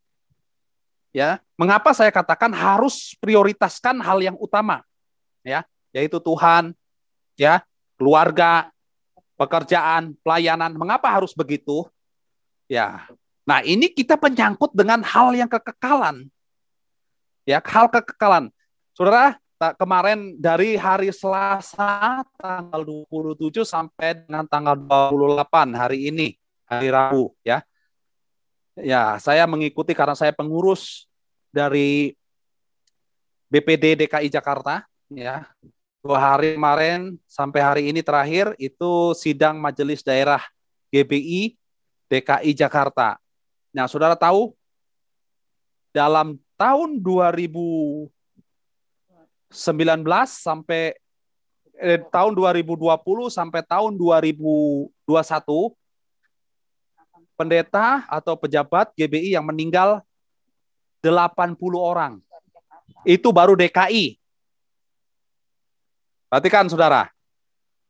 ya, mengapa saya katakan harus prioritaskan hal yang utama ya, yaitu Tuhan ya, keluarga, pekerjaan, pelayanan. Mengapa harus begitu? Ya. Nah, ini kita menyangkut dengan hal yang kekekalan. Ya, hal kekekalan. Saudara, kemarin dari hari Selasa tanggal 27 sampai dengan tanggal 28 hari ini, hari Rabu ya. Ya, saya mengikuti karena saya pengurus dari BPD DKI Jakarta ya. 2 hari kemarin sampai hari ini terakhir itu sidang Majelis Daerah GBI DKI Jakarta. Nah, saudara tahu dalam tahun 2019 sampai tahun 2020 sampai tahun 2021 pendeta atau pejabat GBI yang meninggal 80 orang. Itu baru DKI. Perhatikan saudara.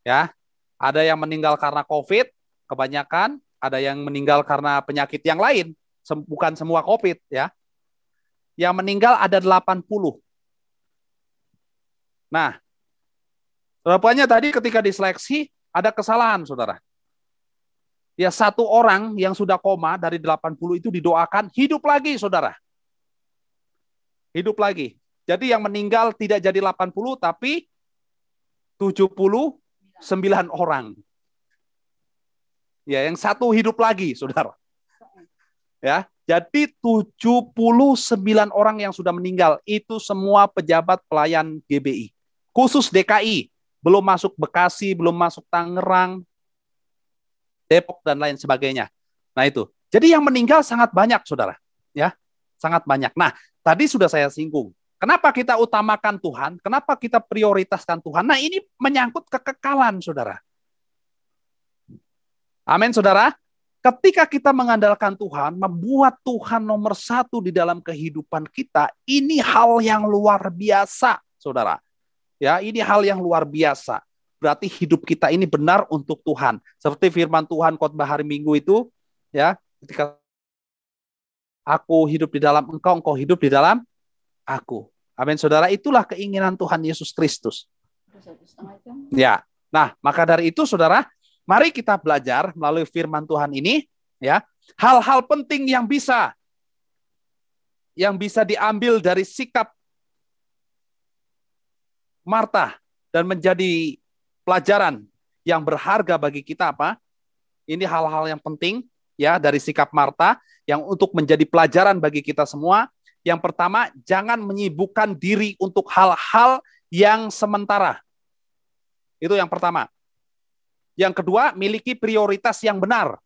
Ya. Ada yang meninggal karena COVID, kebanyakan, ada yang meninggal karena penyakit yang lain, bukan semua COVID ya. Yang meninggal ada 80. Nah, rupanya tadi ketika diseleksi ada kesalahan, saudara. Ya, 1 orang yang sudah koma dari 80 itu didoakan hidup lagi, saudara. Hidup lagi. Jadi yang meninggal tidak jadi 80, tapi 79 orang. Ya, yang 1 hidup lagi, saudara. Ya, jadi 79 orang yang sudah meninggal. Itu semua pejabat pelayan GBI. Khusus DKI, belum masuk Bekasi, belum masuk Tangerang, Depok dan lain sebagainya. Nah itu. Jadi yang meninggal sangat banyak, saudara. Ya, sangat banyak. Nah, tadi sudah saya singgung. Kenapa kita utamakan Tuhan? Kenapa kita prioritaskan Tuhan? Nah, ini menyangkut kekekalan, saudara. Amin, saudara. Ketika kita mengandalkan Tuhan, membuat Tuhan nomor 1 di dalam kehidupan kita, ini hal yang luar biasa, saudara. Ya, ini hal yang luar biasa. Berarti hidup kita ini benar untuk Tuhan. Seperti firman Tuhan khotbah hari Minggu itu, ya, ketika aku hidup di dalam engkau, engkau hidup di dalam aku. Amin, saudara. Itulah keinginan Tuhan Yesus Kristus. Ya, nah, maka dari itu, saudara, mari kita belajar melalui firman Tuhan ini, ya, hal-hal penting yang bisa diambil dari sikap Marta dan menjadi pelajaran yang berharga bagi kita apa? Ini hal-hal yang penting ya dari sikap Marta yang untuk menjadi pelajaran bagi kita semua. Yang pertama, jangan menyibukkan diri untuk hal-hal yang sementara. Itu yang pertama. Yang kedua, miliki prioritas yang benar.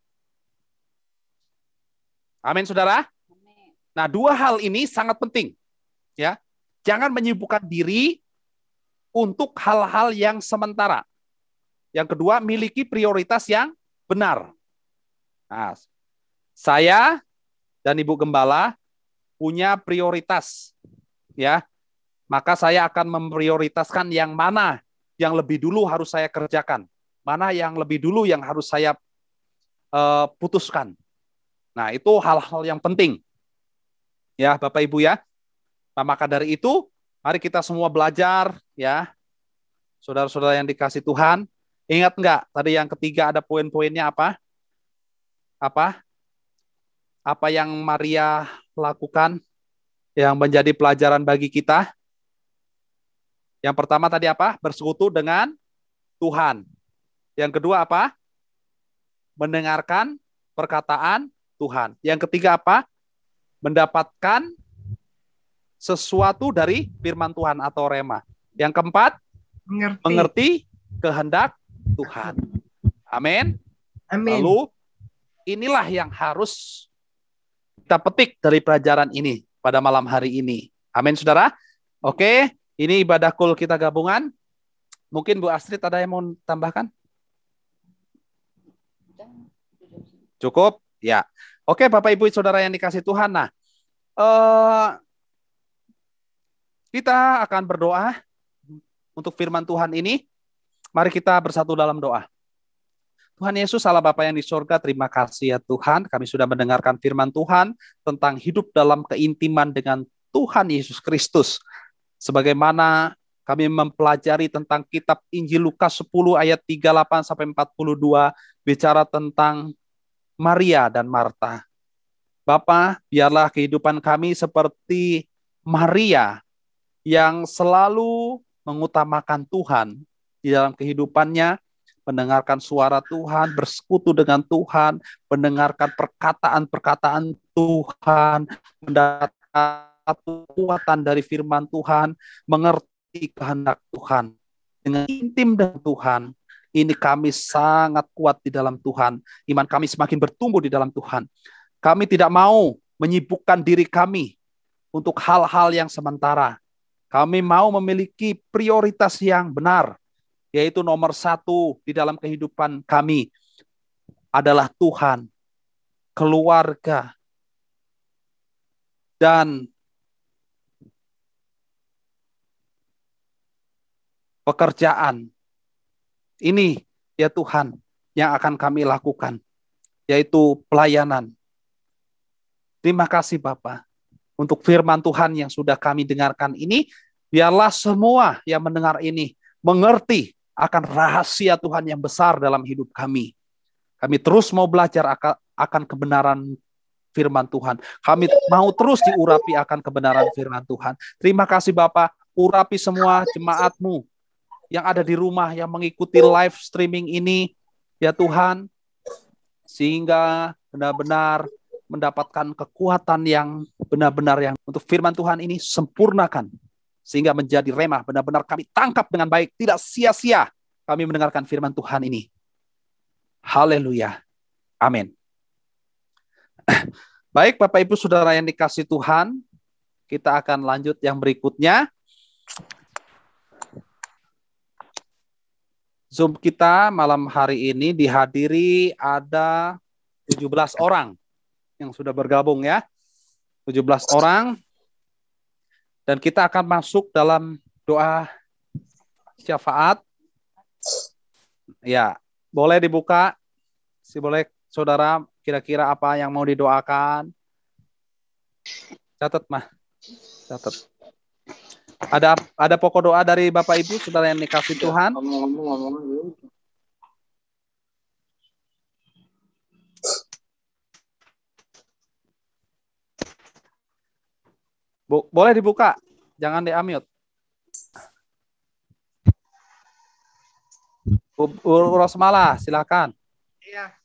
Amin, saudara. Nah, 2 hal ini sangat penting. Ya, jangan menyibukkan diri untuk hal-hal yang sementara. Yang kedua, miliki prioritas yang benar. Nah, saya dan Ibu Gembala punya prioritas, ya. Maka saya akan memprioritaskan yang mana yang lebih dulu harus saya kerjakan, mana yang lebih dulu yang harus saya putuskan. Nah, itu hal-hal yang penting, ya, Bapak Ibu ya. Nah, maka dari itu, mari kita semua belajar, ya, saudara-saudara yang dikasih Tuhan. Ingat enggak, tadi yang ketiga ada poin-poinnya apa? Apa yang Maria lakukan yang menjadi pelajaran bagi kita? Yang pertama tadi apa? Bersekutu dengan Tuhan. Yang kedua apa? Mendengarkan perkataan Tuhan. Yang ketiga apa? Mendapatkan sesuatu dari firman Tuhan atau rema. Yang keempat, mengerti kehendak Tuhan. Amin. Amin. Lalu inilah yang harus kita petik dari pelajaran ini pada malam hari ini. Amin, saudara. Oke, ini ibadah kul kita gabungan. Mungkin Bu Astrid ada yang mau tambahkan? Cukup? Ya. Oke, Bapak Ibu saudara yang dikasih Tuhan. Nah, kita akan berdoa untuk firman Tuhan ini. Mari kita bersatu dalam doa. Tuhan Yesus, Allah Bapa yang di surga, terima kasih ya Tuhan. Kami sudah mendengarkan firman Tuhan tentang hidup dalam keintiman dengan Tuhan Yesus Kristus. Sebagaimana kami mempelajari tentang kitab Injil Lukas 10 ayat 38-42 bicara tentang Maria dan Marta. Bapa, biarlah kehidupan kami seperti Maria yang selalu mengutamakan Tuhan di dalam kehidupannya, mendengarkan suara Tuhan, bersekutu dengan Tuhan, mendengarkan perkataan-perkataan Tuhan, mendapat kekuatan dari firman Tuhan, mengerti kehendak Tuhan, dengan intim dengan Tuhan. Ini kami sangat kuat di dalam Tuhan. Iman kami semakin bertumbuh di dalam Tuhan. Kami tidak mau menyibukkan diri kami untuk hal-hal yang sementara. Kami mau memiliki prioritas yang benar, yaitu nomor 1 di dalam kehidupan kami adalah Tuhan, keluarga, dan pekerjaan. Ini ya Tuhan yang akan kami lakukan, yaitu pelayanan. Terima kasih Bapa untuk firman Tuhan yang sudah kami dengarkan ini. Biarlah semua yang mendengar ini mengerti akan rahasia Tuhan yang besar dalam hidup kami. Kami terus mau belajar akan kebenaran firman Tuhan. Kami mau terus diurapi akan kebenaran firman Tuhan. Terima kasih Bapa, urapi semua jemaat-Mu yang ada di rumah, yang mengikuti live streaming ini, ya Tuhan, sehingga benar-benar mendapatkan kekuatan yang benar-benar yang untuk firman Tuhan ini sempurnakan, sehingga menjadi remah, benar-benar kami tangkap dengan baik, tidak sia-sia kami mendengarkan firman Tuhan ini. Haleluya. Amin. Baik Bapak Ibu Saudara yang dikasih Tuhan, kita akan lanjut yang berikutnya. Zoom kita malam hari ini dihadiri ada 17 orang yang sudah bergabung ya. 17 orang. Dan kita akan masuk dalam doa syafaat. Ya, boleh dibuka. Boleh saudara, kira-kira apa yang mau didoakan? Catat mah. Catat. Ada pokok doa dari Bapak Ibu Saudara yang dikasih Tuhan. Boleh dibuka, jangan di-unmute. Bu Rosmala, silakan. Iya,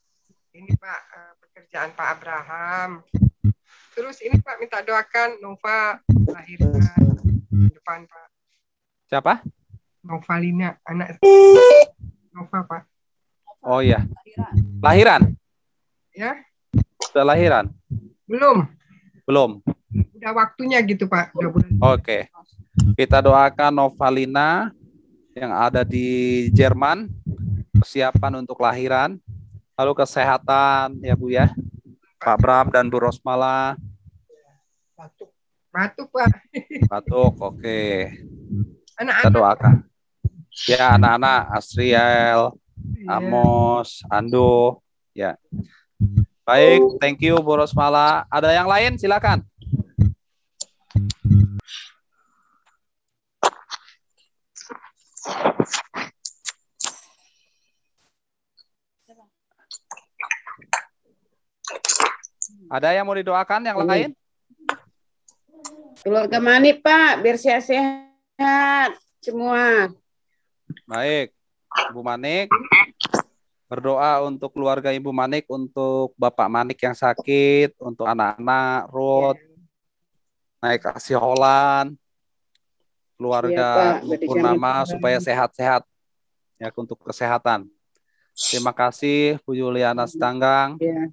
ini Pak, pekerjaan Pak Abraham. Terus ini Pak minta doakan Nova melahirkan depan Pak. Siapa? Novalina, anak Nova Pak. Oh iya. Lahiran? Ya? Sudah lahiran? Belum. Belum. Udah waktunya gitu Pak. Udah bulan. Oke. Kita doakan Novalina yang ada di Jerman, persiapan untuk lahiran, lalu kesehatan ya Bu ya, Pak Bram dan Bu Rosmala. Batuk Pak. Batuk, oke. Anak-anak. Kita doakan. Ya anak-anak, Asriel, Amos, Ando, ya. Baik, thank you Bu Rosmala. Ada yang lain? Silakan. Ada yang mau didoakan yang lain? Keluarga Manik Pak, biar sehat-sehat semua. Baik, Ibu Manik. Berdoa untuk keluarga Ibu Manik, untuk Bapak Manik yang sakit, untuk anak-anak, Ruth, naik kasih Holland, keluarga Purnama supaya sehat-sehat ya untuk kesehatan. Terima kasih Bu Juliana Stanggang. Ya.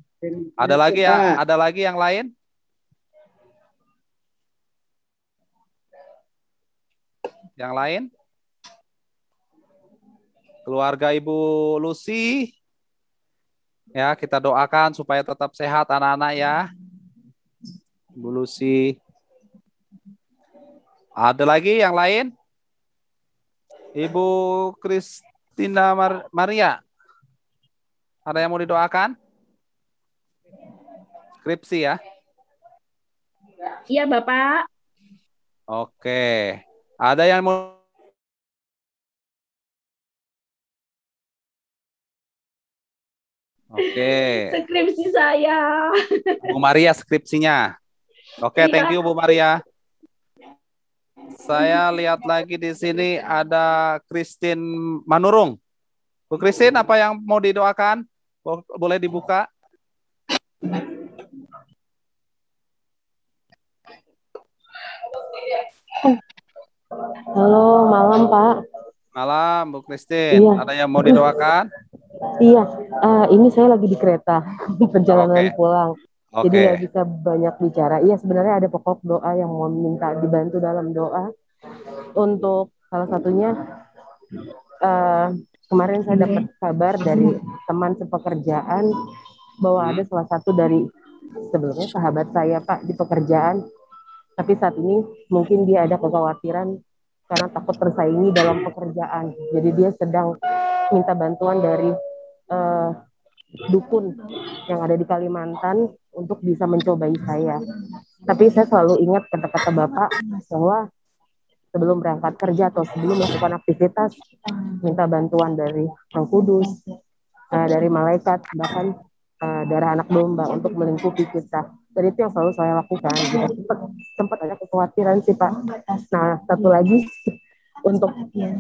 Ada lagi ya? Ada lagi yang lain? Yang lain? Keluarga Ibu Lucy. Ya, kita doakan supaya tetap sehat anak-anak ya. Ibu Lucy. Ada lagi yang lain? Ibu Kristina Maria. Ada yang mau didoakan? Skripsi ya? Iya, Bapak. Oke. Ada yang mau Oke. Skripsi saya. Bu Maria skripsinya. Oke, thank you Bu Maria. Saya lihat lagi di sini ada Christine Manurung. Bu Christine, apa yang mau didoakan? Boleh dibuka? Halo, malam Pak. Malam, Bu Christine. Iya. Ada yang mau didoakan? Iya, ini saya lagi di kereta perjalanan Oke. pulang. Jadi Oke. nggak bisa banyak bicara. Iya, sebenarnya ada pokok doa yang mau minta dibantu dalam doa. Untuk salah satunya, kemarin saya dapat kabar dari teman sepekerjaan bahwa ada salah satu dari sebelumnya sahabat saya Pak di pekerjaan. Tapi saat ini mungkin dia ada kekhawatiran karena takut tersaingi dalam pekerjaan. Jadi dia sedang minta bantuan dari dukun yang ada di Kalimantan untuk bisa mencobai saya. Tapi saya selalu ingat kata-kata Bapak bahwa sebelum berangkat kerja atau sebelum melakukan aktivitas, minta bantuan dari Sang Kudus, dari malaikat, bahkan darah anak domba untuk melingkupi kita. Dan itu yang selalu saya lakukan. Gitu. Sempat ada kekhawatiran sih Pak. Nah, satu lagi untuk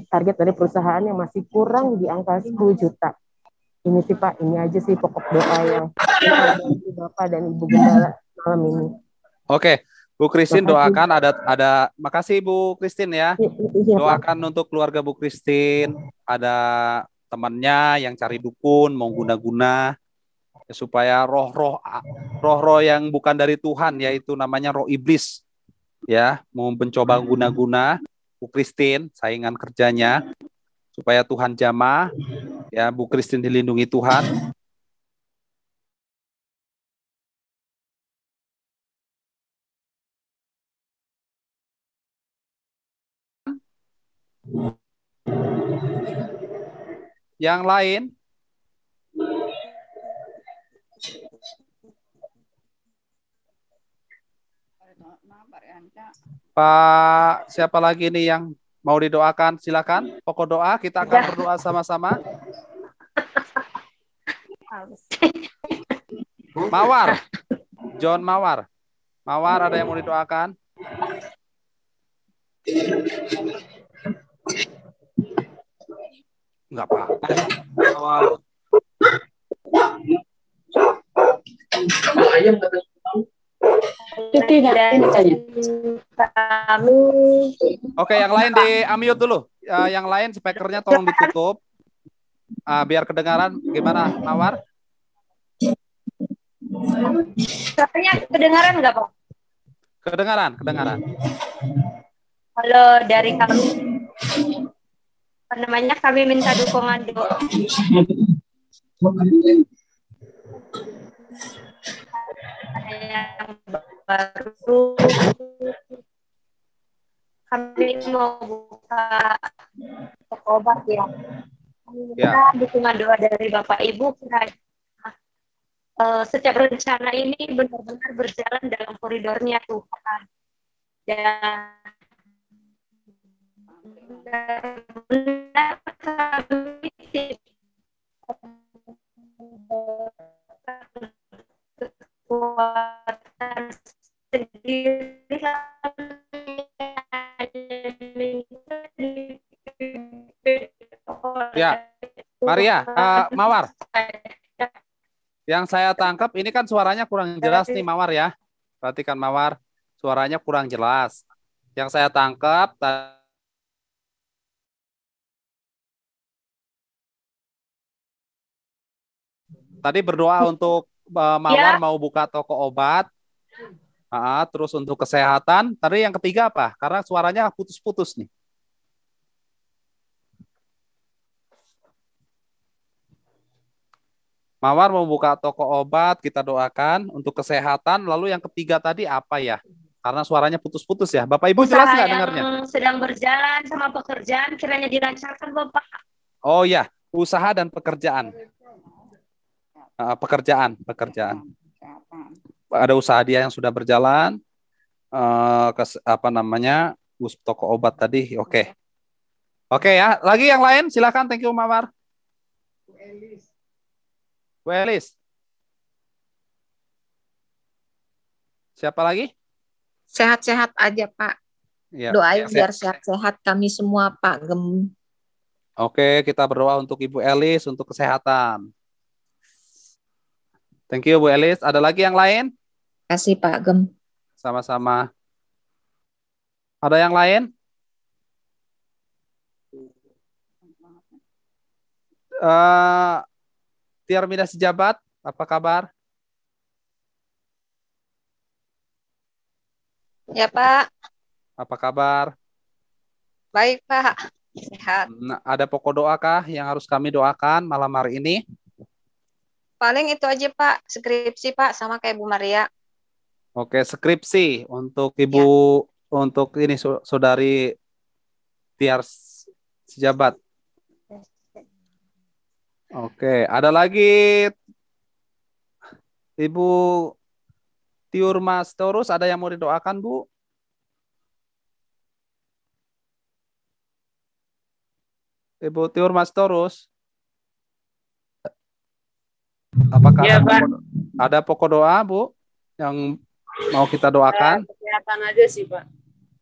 target dari perusahaan yang masih kurang di angka 10 juta. Ini sih Pak, ini aja sih pokok doa yang bantu Bapak dan Ibu Gembala malam ini. Oke, Bu Christine doakan ada makasih Bu Christine ya. Doakan untuk keluarga Bu Christine, ada temannya yang cari dukun mau guna-guna supaya roh-roh yang bukan dari Tuhan, yaitu namanya roh iblis ya, mau mencoba guna-guna Bu Christine, saingan kerjanya, supaya Tuhan jamah ya, Bu Christine dilindungi Tuhan. Yang lain? Pak, siapa lagi nih yang mau didoakan? Silakan. Pokok doa, kita akan berdoa sama-sama. Mawar. John Mawar. Mawar, ada yang mau didoakan? Enggak, Pak. Oke, yang lain di unmute dulu. Yang lain speakernya tolong ditutup. Biar kedengaran. Gimana, Mawar? Suaranya kedengaran nggak, Pak? Kedengaran. Halo, dari kami. Apa namanya? Kami minta dukungan doa. Yang baru kami mau buka toko obat ya. Minta dukungan doa dari Bapak Ibu setiap rencana ini benar-benar berjalan dalam koridornya Tuhan. Dan benar-benar kami kekuatan sendiri ya, Maria, Mawar. Yang saya tangkap ini kan suaranya kurang jelas nih Mawar ya. Perhatikan Mawar, suaranya kurang jelas. Yang saya tangkap tadi berdoa untuk Mawar mau buka toko obat. Terus untuk kesehatan. Tadi yang ketiga apa? Karena suaranya putus-putus nih. Mawar mau buka toko obat, kita doakan untuk kesehatan. Lalu yang ketiga tadi apa ya? Karena suaranya putus-putus ya. Bapak Ibu jelas nggak dengarnya? Sedang berjalan sama pekerjaan kiranya dilancarkan Bapak. Oh ya, usaha dan pekerjaan. Pekerjaan. Ada usaha dia yang sudah berjalan. Toko obat tadi. Oke ya. Lagi yang lain silakan. Thank you Mawar. Bu Elis. Siapa lagi? Sehat-sehat aja, Pak. Ya. Doain biar sehat-sehat kami semua, Pak Gem. Oke, kita berdoa untuk Ibu Elis untuk kesehatan. Thank you Bu Elis. Ada lagi yang lain? Kasih Pak Gem. Sama-sama. Ada yang lain? Tiar Midas Sejabat, apa kabar? Ya Pak, Apa kabar? baik Pak, sehat. Nah, ada pokok doa kah yang harus kami doakan malam hari ini? Paling itu aja Pak, skripsi Pak, sama kayak Bu Maria. Oke, skripsi untuk Ibu, untuk ini saudari Tiar Sejabat. Oke, ada lagi Ibu Tiur Mas Torus, ada yang mau didoakan Bu? Ibu Tiur Mas Torus. Apakah Ya, ada pokok doa Bu yang mau kita doakan? Kesehatan aja sih Pak.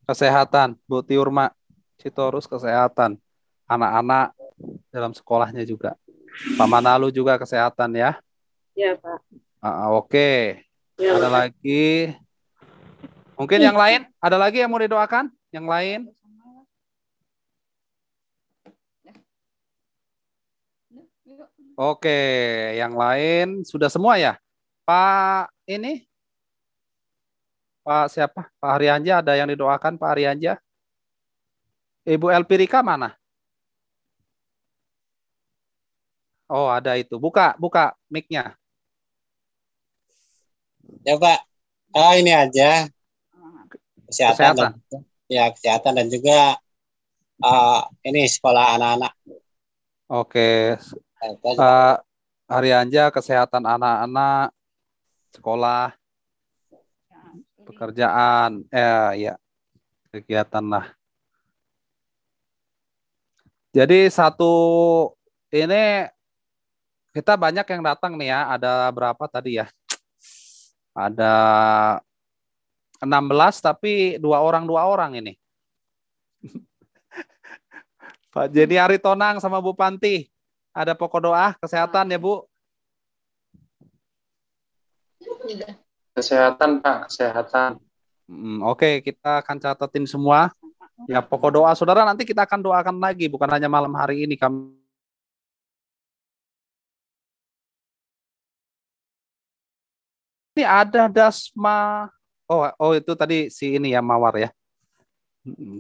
Kesehatan, Bu Tiurma Sitorus, kesehatan. Anak-anak dalam sekolahnya juga. Pak Manalu juga kesehatan ya. Ya Pak. Oke. Ya, ada Pak. lagi. Mungkin yang lain? Ada lagi yang mau didoakan? Yang lain? Oke, yang lain sudah semua ya? Pak ini? Pak siapa? Pak Arianja, ada yang didoakan Pak Arianja? Ibu Elpirika mana? Oh, ada itu. Buka mic-nya. Ya Pak, ini aja kesehatan. Kesehatan dan juga ini sekolah anak-anak. Oke, Pak Arianja, kesehatan anak-anak, sekolah, pekerjaan, ya kegiatan lah. Jadi ini kita banyak yang datang nih ya. Ada berapa tadi ya? Ada 16 tapi dua orang ini. Pak Jenny Aritonang sama Bu Panti. Ada pokok doa kesehatan ya Bu? Kesehatan Pak, kesehatan. Oke, kita akan catatin semua. Ya pokok doa saudara nanti kita akan doakan lagi. Bukan hanya malam hari ini kami. Ini ada Dasma. Oh itu tadi si ini ya Mawar ya.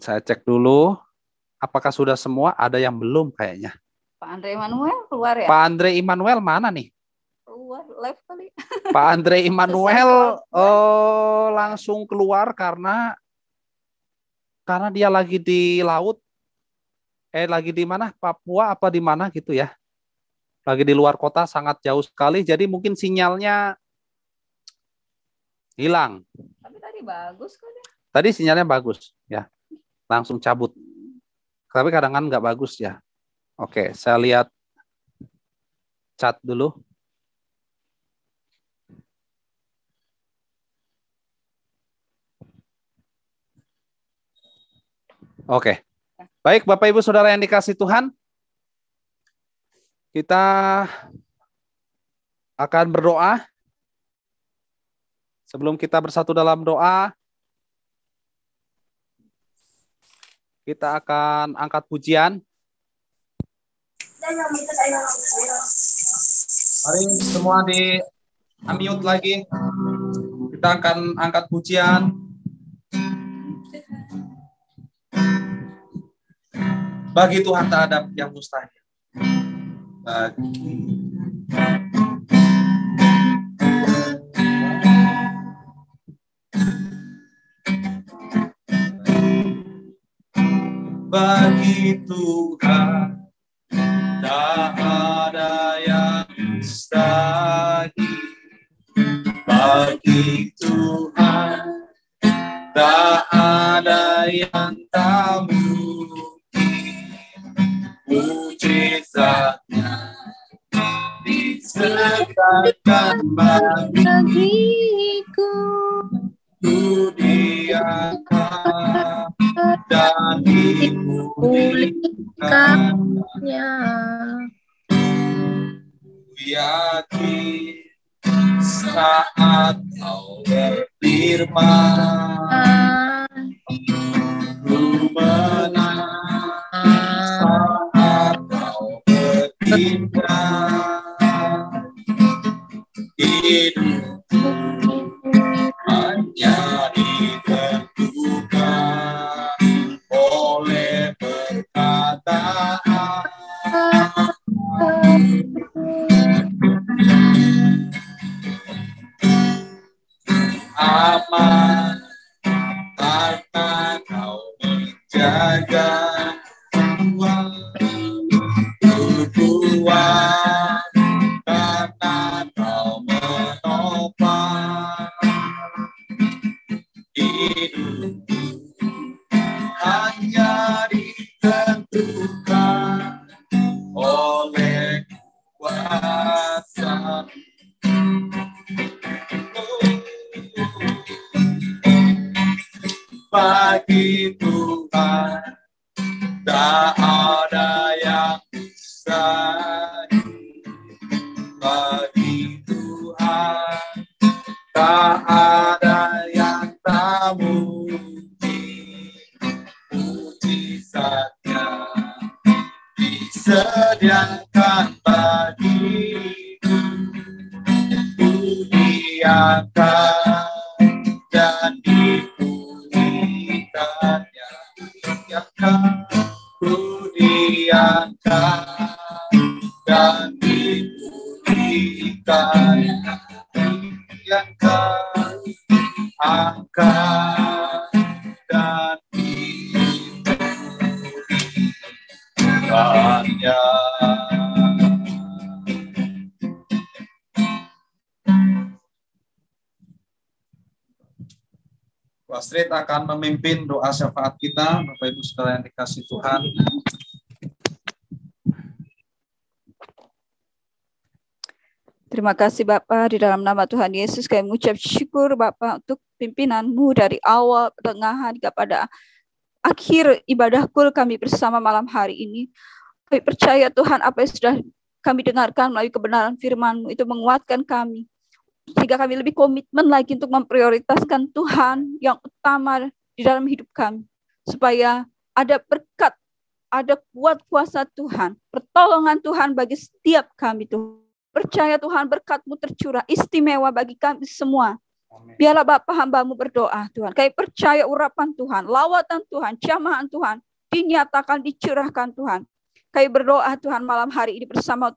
Saya cek dulu. Apakah sudah semua? Ada yang belum kayaknya. Pak Andre Immanuel keluar ya? Pak Andre Immanuel mana nih? Keluar live kali. Pak Andre Immanuel langsung keluar karena dia lagi di laut. Lagi di mana? Papua apa di mana gitu ya? Lagi di luar kota, sangat jauh sekali. Jadi mungkin sinyalnya hilang. Tapi tadi bagus kok ya. Tadi sinyalnya bagus ya. Langsung cabut. Tapi kadang-kadang nggak bagus ya. Oke, saya lihat chat dulu. Oke. Baik, Bapak Ibu Saudara yang dikasihi Tuhan. Kita akan berdoa. Sebelum kita bersatu dalam doa, kita akan angkat pujian. Mari semua di unmute lagi. Kita akan angkat pujian. Bagi Tuhan tak ada yang mustahil. Bagi Tuhan tak ada yang mustahil. Bagi Tuhan tak ada yang tak mungkin. Mujizatnya disertakan bagiku. Ku diakan dan dipulihkannya. Yakin saat kau berfirman, ku menang saat kau bertindak. Hidupku hanya ditentukan oleh perkataan. Aman karena kau menjaga tujuan, karena kau menopang hidupku hanya ditentukan oleh kuasa. Bagi Tuhan tak ada yang mustahil. Bagi Tuhan tak ada yang tak mungkin. Mujizatnya disediakan bagiku. Diangkat dan dipulihkannya. Ku diangkat dan dipulihkannya. Diangkat, angkat dan dipulihkannya. Bu Astrid akan memimpin doa syafaat kita, Bapak Ibu Saudara yang dikasih Tuhan. Terima kasih Bapak, di dalam nama Tuhan Yesus kami mengucap syukur Bapak untuk pimpinan-Mu dari awal, pertengahan, kepada akhir ibadah kul kami bersama malam hari ini. Kami percaya Tuhan apa yang sudah kami dengarkan melalui kebenaran firman-Mu itu menguatkan kami. Sehingga kami lebih komitmen lagi untuk memprioritaskan Tuhan yang utama di dalam hidup kami. Supaya ada berkat, ada kuat kuasa Tuhan, pertolongan Tuhan bagi setiap kami Tuhan. Percaya Tuhan berkat-Mu tercurah istimewa bagi kami semua. Biarlah Bapa hamba-Mu berdoa Tuhan. Kami percaya urapan Tuhan, lawatan Tuhan, jamahan Tuhan dinyatakan, dicurahkan Tuhan. Kami berdoa Tuhan malam hari ini bersama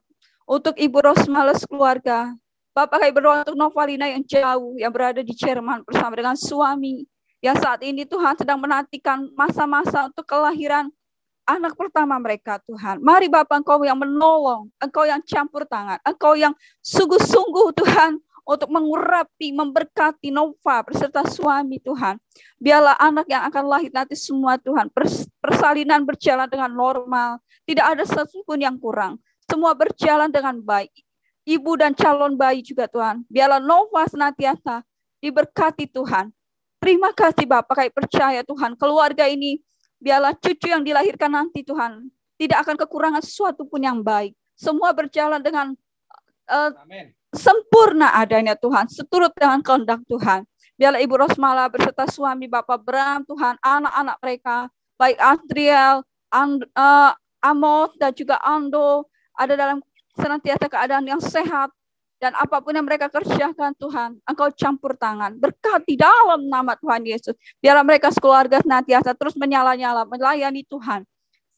untuk Ibu Rosmales keluarga. Bapak kami berdoa untuk Novalina yang jauh, yang berada di Jerman bersama dengan suami. Yang saat ini Tuhan sedang menantikan masa-masa untuk kelahiran anak pertama mereka Tuhan. Mari Bapak Engkau yang menolong, Engkau yang campur tangan, Engkau yang sungguh-sungguh Tuhan untuk mengurapi, memberkati Nova beserta suami Tuhan. Biarlah anak yang akan lahir nanti semua Tuhan, persalinan berjalan dengan normal, tidak ada satupun yang kurang. Semua berjalan dengan baik. Ibu dan calon bayi juga Tuhan. Biarlah Nova senantiasa diberkati Tuhan. Terima kasih Bapak, kami percaya Tuhan keluarga ini biarlah cucu yang dilahirkan nanti Tuhan tidak akan kekurangan sesuatu pun yang baik. Semua berjalan dengan sempurna adanya Tuhan, seturut dengan kehendak Tuhan. Biarlah Ibu Rosmala beserta suami Bapak Bram Tuhan, anak-anak mereka, baik Adriel, Amos dan juga Ando ada dalam senantiasa keadaan yang sehat, dan apapun yang mereka kerjakan Tuhan, Engkau campur tangan, berkati dalam nama Tuhan Yesus. Biarlah mereka sekeluarga senantiasa terus menyala-nyala, melayani Tuhan.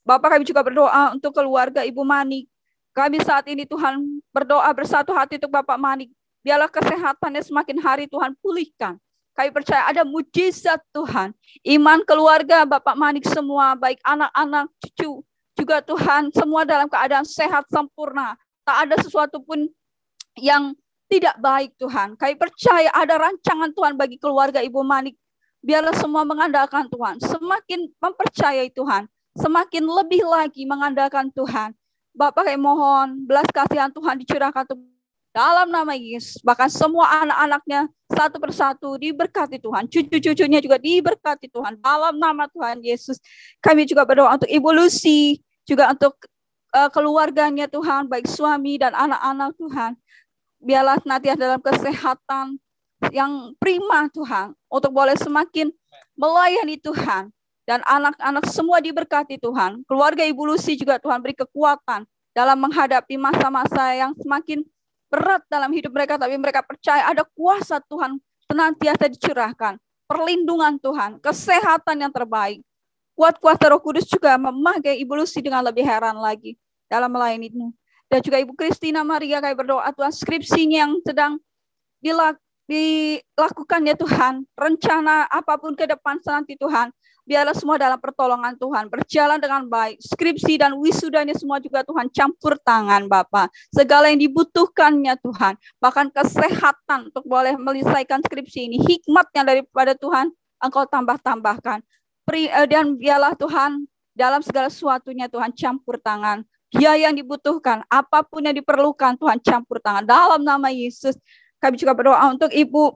Bapak kami juga berdoa untuk keluarga Ibu Manik. Kami saat ini Tuhan berdoa bersatu hati untuk Bapak Manik. Biarlah kesehatannya semakin hari Tuhan pulihkan. Kami percaya ada mujizat Tuhan. Iman keluarga Bapak Manik semua, baik anak-anak, cucu, juga Tuhan, semua dalam keadaan sehat sempurna. Tak ada sesuatu pun yang tidak baik Tuhan. Kami percaya ada rancangan Tuhan bagi keluarga Ibu Manik. Biarlah semua mengandalkan Tuhan. Semakin mempercayai Tuhan. Semakin lebih lagi mengandalkan Tuhan. Bapak kami mohon belas kasihan Tuhan dicurahkan dalam nama Yesus. Bahkan semua anak-anaknya satu persatu diberkati Tuhan. Cucu-cucunya juga diberkati Tuhan. Dalam nama Tuhan Yesus, kami juga berdoa untuk Ibu Lucy, juga untuk keluarganya Tuhan, baik suami dan anak-anak Tuhan. Biarlah nanti dalam kesehatan yang prima Tuhan, untuk boleh semakin melayani Tuhan. Dan anak-anak semua diberkati Tuhan. Keluarga Ibu Lucy juga Tuhan beri kekuatan dalam menghadapi masa-masa yang semakin berat dalam hidup mereka, tapi mereka percaya ada kuasa Tuhan senantiasa dicurahkan, perlindungan Tuhan, kesehatan yang terbaik. Kuasa Roh Kudus juga memakai Ibu Lucy dengan lebih heran lagi dalam melayani-Mu. Dan juga Ibu Christina Maria, kami berdoa Tuhan, skripsinya yang sedang dilakukannya Tuhan, rencana apapun ke depan nanti Tuhan, biarlah semua dalam pertolongan Tuhan, berjalan dengan baik. Skripsi dan wisudanya semua juga Tuhan campur tangan Bapa. Segala yang dibutuhkannya Tuhan, bahkan kesehatan untuk boleh menyelesaikan skripsi ini, hikmatnya daripada Tuhan, Engkau tambah-tambahkan. Dan biarlah Tuhan, dalam segala sesuatunya Tuhan campur tangan. Biaya yang dibutuhkan, apapun yang diperlukan Tuhan campur tangan. Dalam nama Yesus, kami juga berdoa untuk Ibu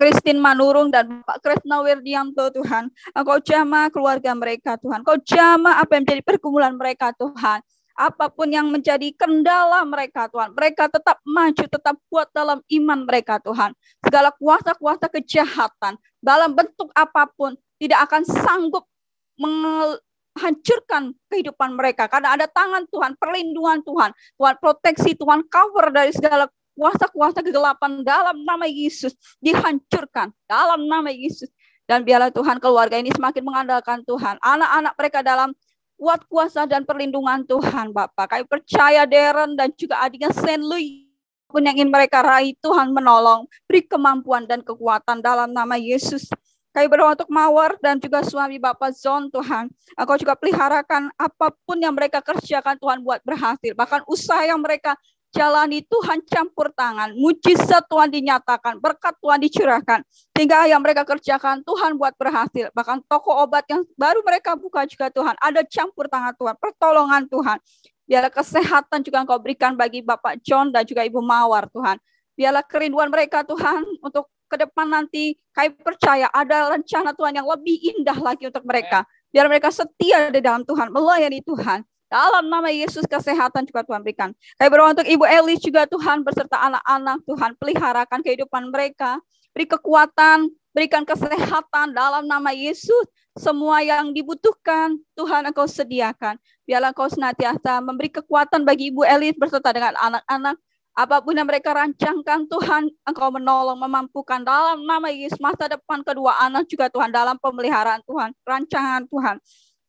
Christine Manurung dan Pak Kresna Wirdianto Tuhan. Engkau jamah keluarga mereka Tuhan. Engkau jamah apa yang menjadi pergumulan mereka Tuhan. Apapun yang menjadi kendala mereka Tuhan. Mereka tetap maju, tetap kuat dalam iman mereka Tuhan. Segala kuasa-kuasa kejahatan dalam bentuk apapun tidak akan sanggup menghancurkan kehidupan mereka. Karena ada tangan Tuhan, perlindungan Tuhan. Tuhan proteksi, Tuhan cover dari segala kuasa-kuasa kegelapan dalam nama Yesus dihancurkan dalam nama Yesus. Dan biarlah Tuhan keluarga ini semakin mengandalkan Tuhan. Anak-anak mereka dalam kuat kuasa dan perlindungan Tuhan Bapak. Kami percaya Darren dan juga adiknya Saint Louis pun yang ingin mereka raih, Tuhan menolong. Beri kemampuan dan kekuatan dalam nama Yesus. Kami berdoa untuk Mawar dan juga suami Bapak Zon Tuhan. Engkau juga peliharakan apapun yang mereka kerjakan Tuhan buat berhasil. Bahkan usaha yang mereka jalani Tuhan campur tangan. Mujizat Tuhan dinyatakan. Berkat Tuhan dicurahkan. Sehingga yang mereka kerjakan Tuhan buat berhasil. Bahkan toko obat yang baru mereka buka juga Tuhan. Ada campur tangan Tuhan. Pertolongan Tuhan. Biarlah kesehatan juga Engkau berikan bagi Bapak John dan juga Ibu Mawar Tuhan. Biarlah kerinduan mereka Tuhan untuk ke depan nanti, kami percaya ada rencana Tuhan yang lebih indah lagi untuk mereka. Biar mereka setia di dalam Tuhan, melayani Tuhan. Dalam nama Yesus kesehatan juga Tuhan berikan. Kami berdoa untuk Ibu Elis juga Tuhan beserta anak-anak Tuhan. Peliharakan kehidupan mereka. Beri kekuatan, berikan kesehatan dalam nama Yesus. Semua yang dibutuhkan Tuhan Engkau sediakan. Biarlah Engkau senantiasa memberi kekuatan bagi Ibu Elis beserta dengan anak-anak. Apapun yang mereka rancangkan Tuhan, Engkau menolong, memampukan dalam nama Yesus. Masa depan kedua anak juga Tuhan dalam pemeliharaan Tuhan, rancangan Tuhan.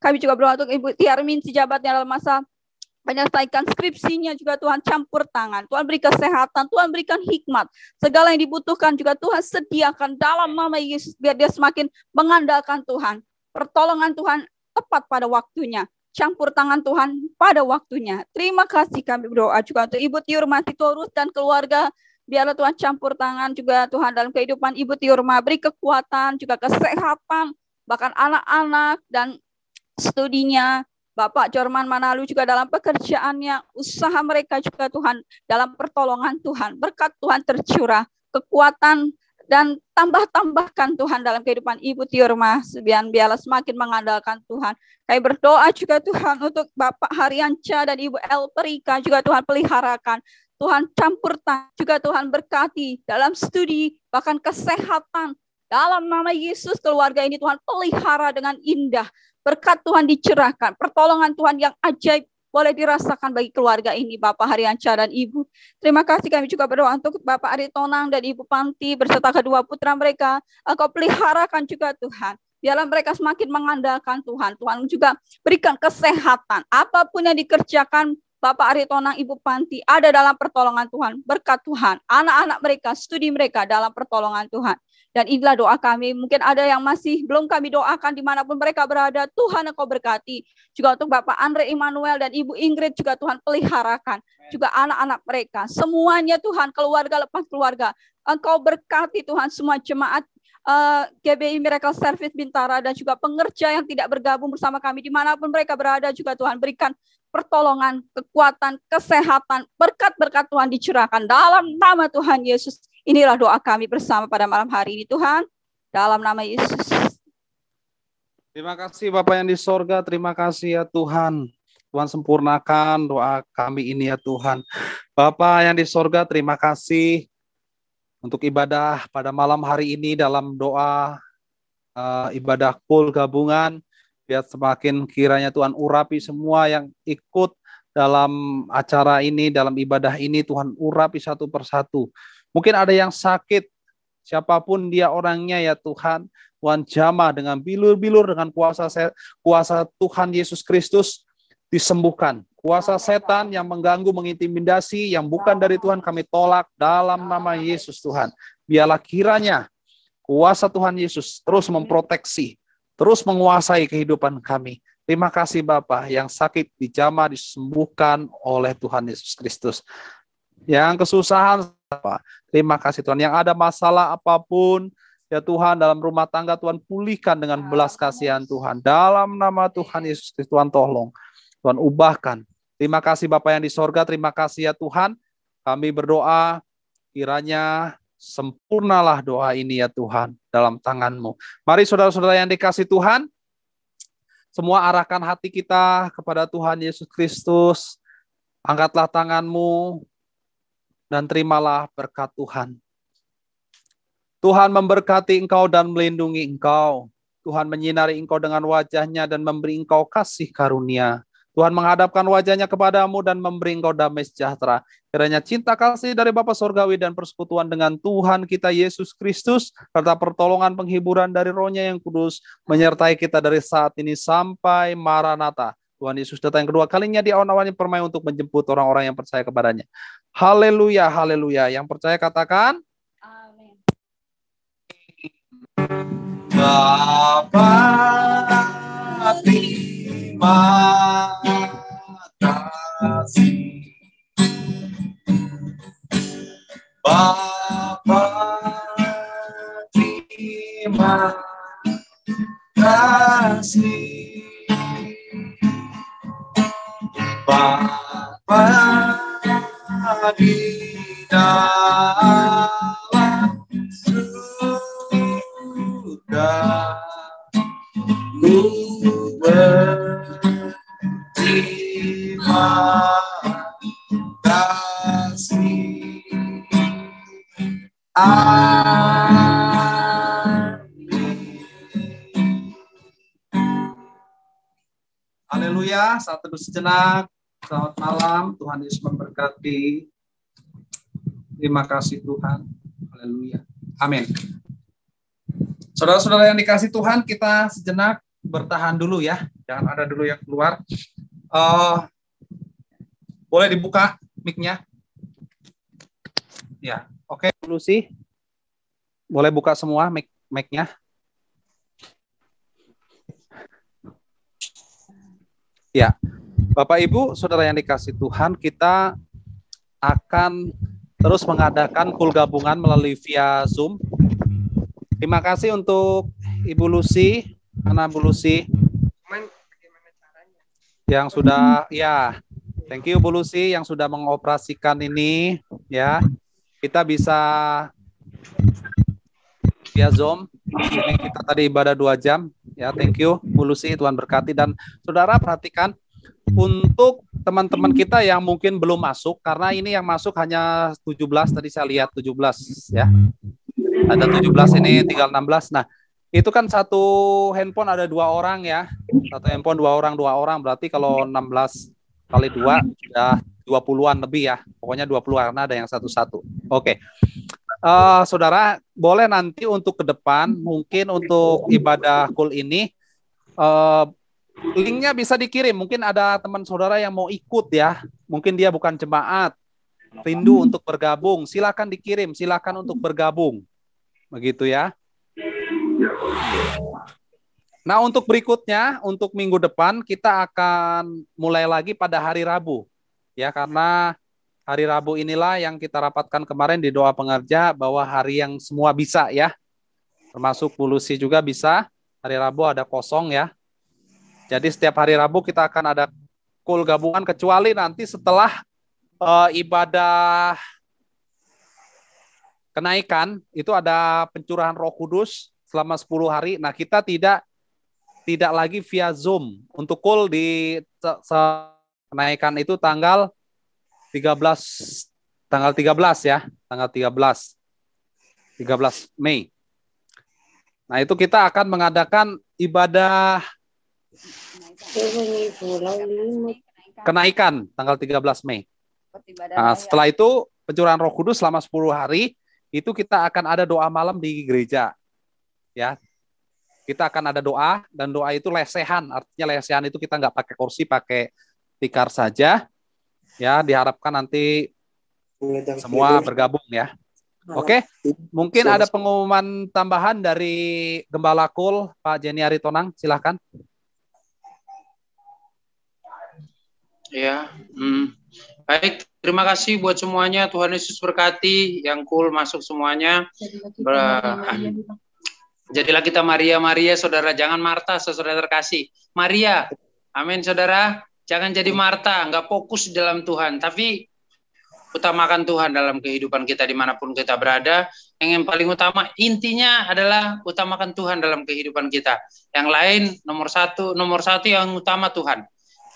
Kami juga berdoa untuk Ibu Tiarmin sejabatnya dalam masa menyelesaikan skripsinya juga Tuhan campur tangan. Tuhan beri kesehatan, Tuhan berikan hikmat. Segala yang dibutuhkan juga Tuhan sediakan dalam nama Yesus. Biar dia semakin mengandalkan Tuhan. Pertolongan Tuhan tepat pada waktunya. Campur tangan Tuhan pada waktunya. Terima kasih kami berdoa juga untuk Ibu Tiurma Titorus dan keluarga. Biarlah Tuhan campur tangan juga Tuhan dalam kehidupan Ibu Tiurma. Beri kekuatan, juga kesehatan, bahkan anak-anak dan studinya. Bapak Jorman Manalu juga dalam pekerjaannya, usaha mereka juga Tuhan dalam pertolongan Tuhan. Berkat Tuhan tercurah, kekuatan dan tambahkan Tuhan dalam kehidupan Ibu Tiurma. Biarlah semakin mengandalkan Tuhan. Kami berdoa juga Tuhan untuk Bapak Haryanca dan Ibu Elperika juga Tuhan peliharakan. Tuhan campur tangan, juga Tuhan berkati dalam studi, bahkan kesehatan. Dalam nama Yesus keluarga ini Tuhan pelihara dengan indah. Berkat Tuhan dicurahkan, pertolongan Tuhan yang ajaib boleh dirasakan bagi keluarga ini, Bapak Haryanca dan Ibu. Terima kasih kami juga berdoa untuk Bapak Aritonang dan Ibu Panti beserta kedua putra mereka. Engkau peliharakan juga Tuhan. Biarlah mereka semakin mengandalkan Tuhan. Tuhan juga berikan kesehatan. Apapun yang dikerjakan Bapak Aritonang, Ibu Panti ada dalam pertolongan Tuhan. Berkat Tuhan. Anak-anak mereka, studi mereka dalam pertolongan Tuhan. Dan inilah doa kami. Mungkin ada yang masih belum kami doakan dimanapun mereka berada. Tuhan Engkau berkati. Juga untuk Bapak Andre Immanuel dan Ibu Ingrid juga Tuhan peliharakan. Juga anak-anak mereka. Semuanya Tuhan, keluarga lepas keluarga. Engkau berkati Tuhan semua jemaat GBI Miracle Service Bintara dan juga pengerja yang tidak bergabung bersama kami. Dimanapun mereka berada juga Tuhan berikan pertolongan, kekuatan, kesehatan. Berkat-berkat Tuhan dicurahkan dalam nama Tuhan Yesus. Inilah doa kami bersama pada malam hari ini Tuhan. Dalam nama Yesus. Terima kasih Bapak yang di sorga, terima kasih ya Tuhan. Tuhan sempurnakan doa kami ini ya Tuhan. Bapak yang di sorga, terima kasih untuk ibadah pada malam hari ini dalam doa ibadah kul gabungan. Biar semakin kiranya Tuhan urapi semua yang ikut dalam acara ini, dalam ibadah ini, Tuhan urapi satu persatu. Mungkin ada yang sakit, siapapun dia orangnya ya Tuhan, Tuhan jamah dengan bilur-bilur dengan kuasa Tuhan Yesus Kristus disembuhkan. Kuasa setan yang mengganggu, mengintimidasi, yang bukan dari Tuhan kami tolak dalam nama Yesus Tuhan. Biarlah kiranya kuasa Tuhan Yesus terus memproteksi, terus menguasai kehidupan kami. Terima kasih Bapa, yang sakit dijamah disembuhkan oleh Tuhan Yesus Kristus. Yang kesusahan, terima kasih Tuhan. Yang ada masalah apapun, ya Tuhan, dalam rumah tangga Tuhan pulihkan dengan belas kasihan Tuhan. Dalam nama Tuhan Yesus Kristus, Tuhan tolong, Tuhan ubahkan. Terima kasih Bapa yang di sorga, terima kasih ya Tuhan. Kami berdoa, kiranya sempurnalah doa ini ya Tuhan, dalam tangan-Mu. Mari saudara-saudara yang dikasih Tuhan, semua arahkan hati kita kepada Tuhan Yesus Kristus. Angkatlah tangan-Mu dan terimalah berkat Tuhan. Tuhan memberkati engkau dan melindungi engkau. Tuhan menyinari engkau dengan wajah-Nya dan memberi engkau kasih karunia. Tuhan menghadapkan wajah-Nya kepadamu dan memberi engkau damai sejahtera. Kiranya cinta kasih dari Bapa Surgawi dan persekutuan dengan Tuhan kita Yesus Kristus, serta pertolongan penghiburan dari Roh-Nya yang kudus, menyertai kita dari saat ini sampai Maranatha. Tuhan Yesus datang yang kedua kalinya di awan-awan yang permai untuk menjemput orang-orang yang percaya kepadanya. Haleluya, haleluya. Yang percaya katakan, amin. Bapa, terima kasih. Bapa, terima kasih. Bapa di dalam surga, ku berterima kasih. Haleluya, saat teduh sejenak. Selamat malam, Tuhan Yesus memberkati. Terima kasih Tuhan. Haleluya. Amin. Saudara-saudara yang dikasih Tuhan, kita sejenak bertahan dulu ya. Jangan ada dulu yang keluar. Boleh dibuka mic-nya? Ya, oke. Lucy, boleh buka semua mic-nya? Ya. Bapak Ibu, saudara yang dikasih Tuhan, kita akan terus mengadakan kul gabungan melalui via Zoom. Terima kasih untuk Ibu Lucy, mana Bu Lucy? Yang sudah, ya, thank you Bu Lucy yang sudah mengoperasikan ini, ya. Kita bisa via Zoom. Ini kita tadi ibadah 2 jam, ya. Thank you Bu Lucy, Tuhan berkati. Dan saudara perhatikan, untuk teman-teman kita yang mungkin belum masuk, karena ini yang masuk hanya 17, tadi saya lihat 17 ya. Ada 17 ini, tinggal 16. Nah, itu kan satu handphone ada 2 orang ya. Satu handphone 2 orang, berarti kalau 16 kali 2 sudah 20-an lebih ya. Pokoknya 20 karena ada yang satu-satu. Oke. Saudara, boleh nanti untuk ke depan, mungkin untuk ibadah kul ini, linknya bisa dikirim. Mungkin ada teman saudara yang mau ikut ya. Mungkin dia bukan jemaat, rindu untuk bergabung. Silakan dikirim, silakan untuk bergabung. Begitu ya. Nah, untuk berikutnya, untuk minggu depan kita akan mulai lagi pada hari Rabu. Ya, karena hari Rabu inilah yang kita rapatkan kemarin di doa pengerja bahwa hari yang semua bisa ya. Termasuk Bu Lucy juga bisa. Hari Rabu ada kosong ya. Jadi setiap hari Rabu kita akan ada kul gabungan, kecuali nanti setelah ibadah kenaikan itu ada pencurahan Roh Kudus selama 10 hari. Nah, kita tidak lagi via Zoom. Untuk call di kenaikan itu tanggal 13 ya, tanggal 13 Mei. Nah, itu kita akan mengadakan ibadah kenaikan tanggal 13 Mei. Nah, setelah itu pencurahan Roh Kudus selama 10 hari itu kita akan ada doa malam di gereja. Ya. Kita akan ada doa, dan doa itu lesehan. Artinya lesehan itu kita nggak pakai kursi, pakai tikar saja. Ya, diharapkan nanti semua bergabung ya. Oke, mungkin ada pengumuman tambahan dari Gembala Kul, Pak Jenny Aritonang, silahkan. Ya, baik. Terima kasih buat semuanya. Tuhan Yesus berkati. Yang Kul masuk semuanya. Jadilah kita Maria, saudara. Jangan Marta, saudara terkasih. Maria, amin, saudara. Jangan jadi Marta, nggak fokus dalam Tuhan. Tapi utamakan Tuhan dalam kehidupan kita dimanapun kita berada. Yang paling utama, intinya adalah utamakan Tuhan dalam kehidupan kita. Yang lain nomor satu yang utama Tuhan.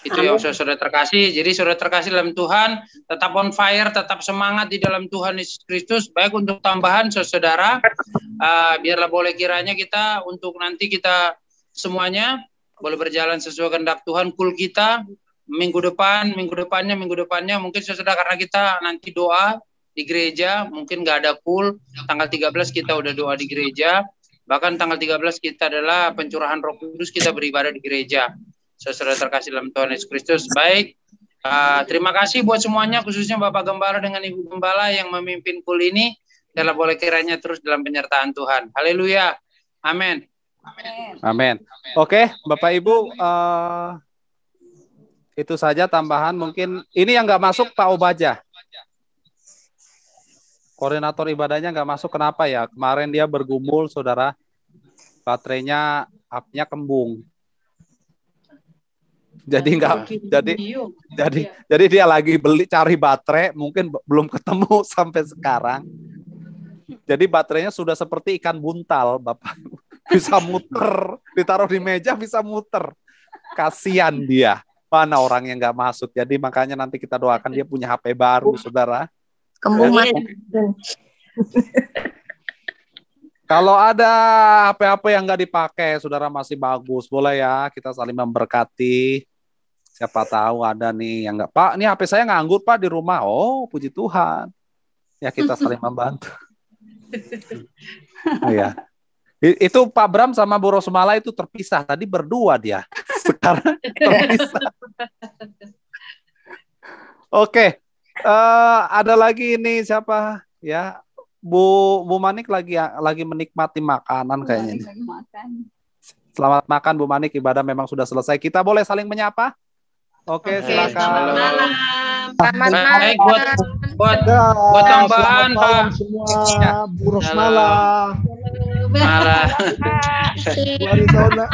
Itu yang saudara terkasih. Jadi saudara terkasih dalam Tuhan, tetap on fire, tetap semangat di dalam Tuhan Yesus Kristus. Baik untuk tambahan saudara, biarlah boleh kiranya kita untuk nanti kita semuanya boleh berjalan sesuai kehendak Tuhan. Kul kita minggu depannya mungkin saudara, karena kita nanti doa di gereja, mungkin nggak ada kul. Tanggal 13 kita udah doa di gereja, bahkan tanggal 13 kita adalah pencurahan Roh Kudus, kita beribadah di gereja. Saudara terkasih dalam Tuhan Yesus Kristus. Baik, terima kasih buat semuanya, khususnya Bapak Gembala dengan Ibu Gembala yang memimpin kul ini. Biarlah boleh kiranya terus dalam penyertaan Tuhan. Haleluya, amin. Amin. Oke, Bapak Ibu, itu saja tambahan. Mungkin ini yang nggak masuk Pak Obaja. Koordinator ibadahnya nggak masuk, kenapa ya? Kemarin dia bergumul, saudara. Baterainya, up-nya kembung. Jadi jadi dia lagi cari baterai, mungkin belum ketemu sampai sekarang. Jadi baterainya sudah seperti ikan buntal, Bapak. Bisa muter, ditaruh di meja bisa muter. Kasihan dia. Mana orang yang nggak masuk. Jadi makanya nanti kita doakan dia punya HP baru, saudara. Kalau ada HP-HP yang nggak dipakai, saudara, masih bagus, boleh ya kita saling memberkati. Siapa tahu ada nih yang nggak, Pak, ini HP saya nganggur Pak di rumah. Oh, puji Tuhan. Ya kita saling membantu. Ya. Itu Pak Bram sama Bu Rosmala itu terpisah. Tadi berdua dia. Sekarang terpisah. Oke. Ada lagi ini siapa? Ya, Bu Manik lagi menikmati makanan kayaknya. Selamat makan Bu Manik, ibadah memang sudah selesai. Kita boleh saling menyapa? Oke, silakan. Selamat malam. Baik, buat tambahan Pak semua, Bu Rosmala. Marah. Bu Aritona.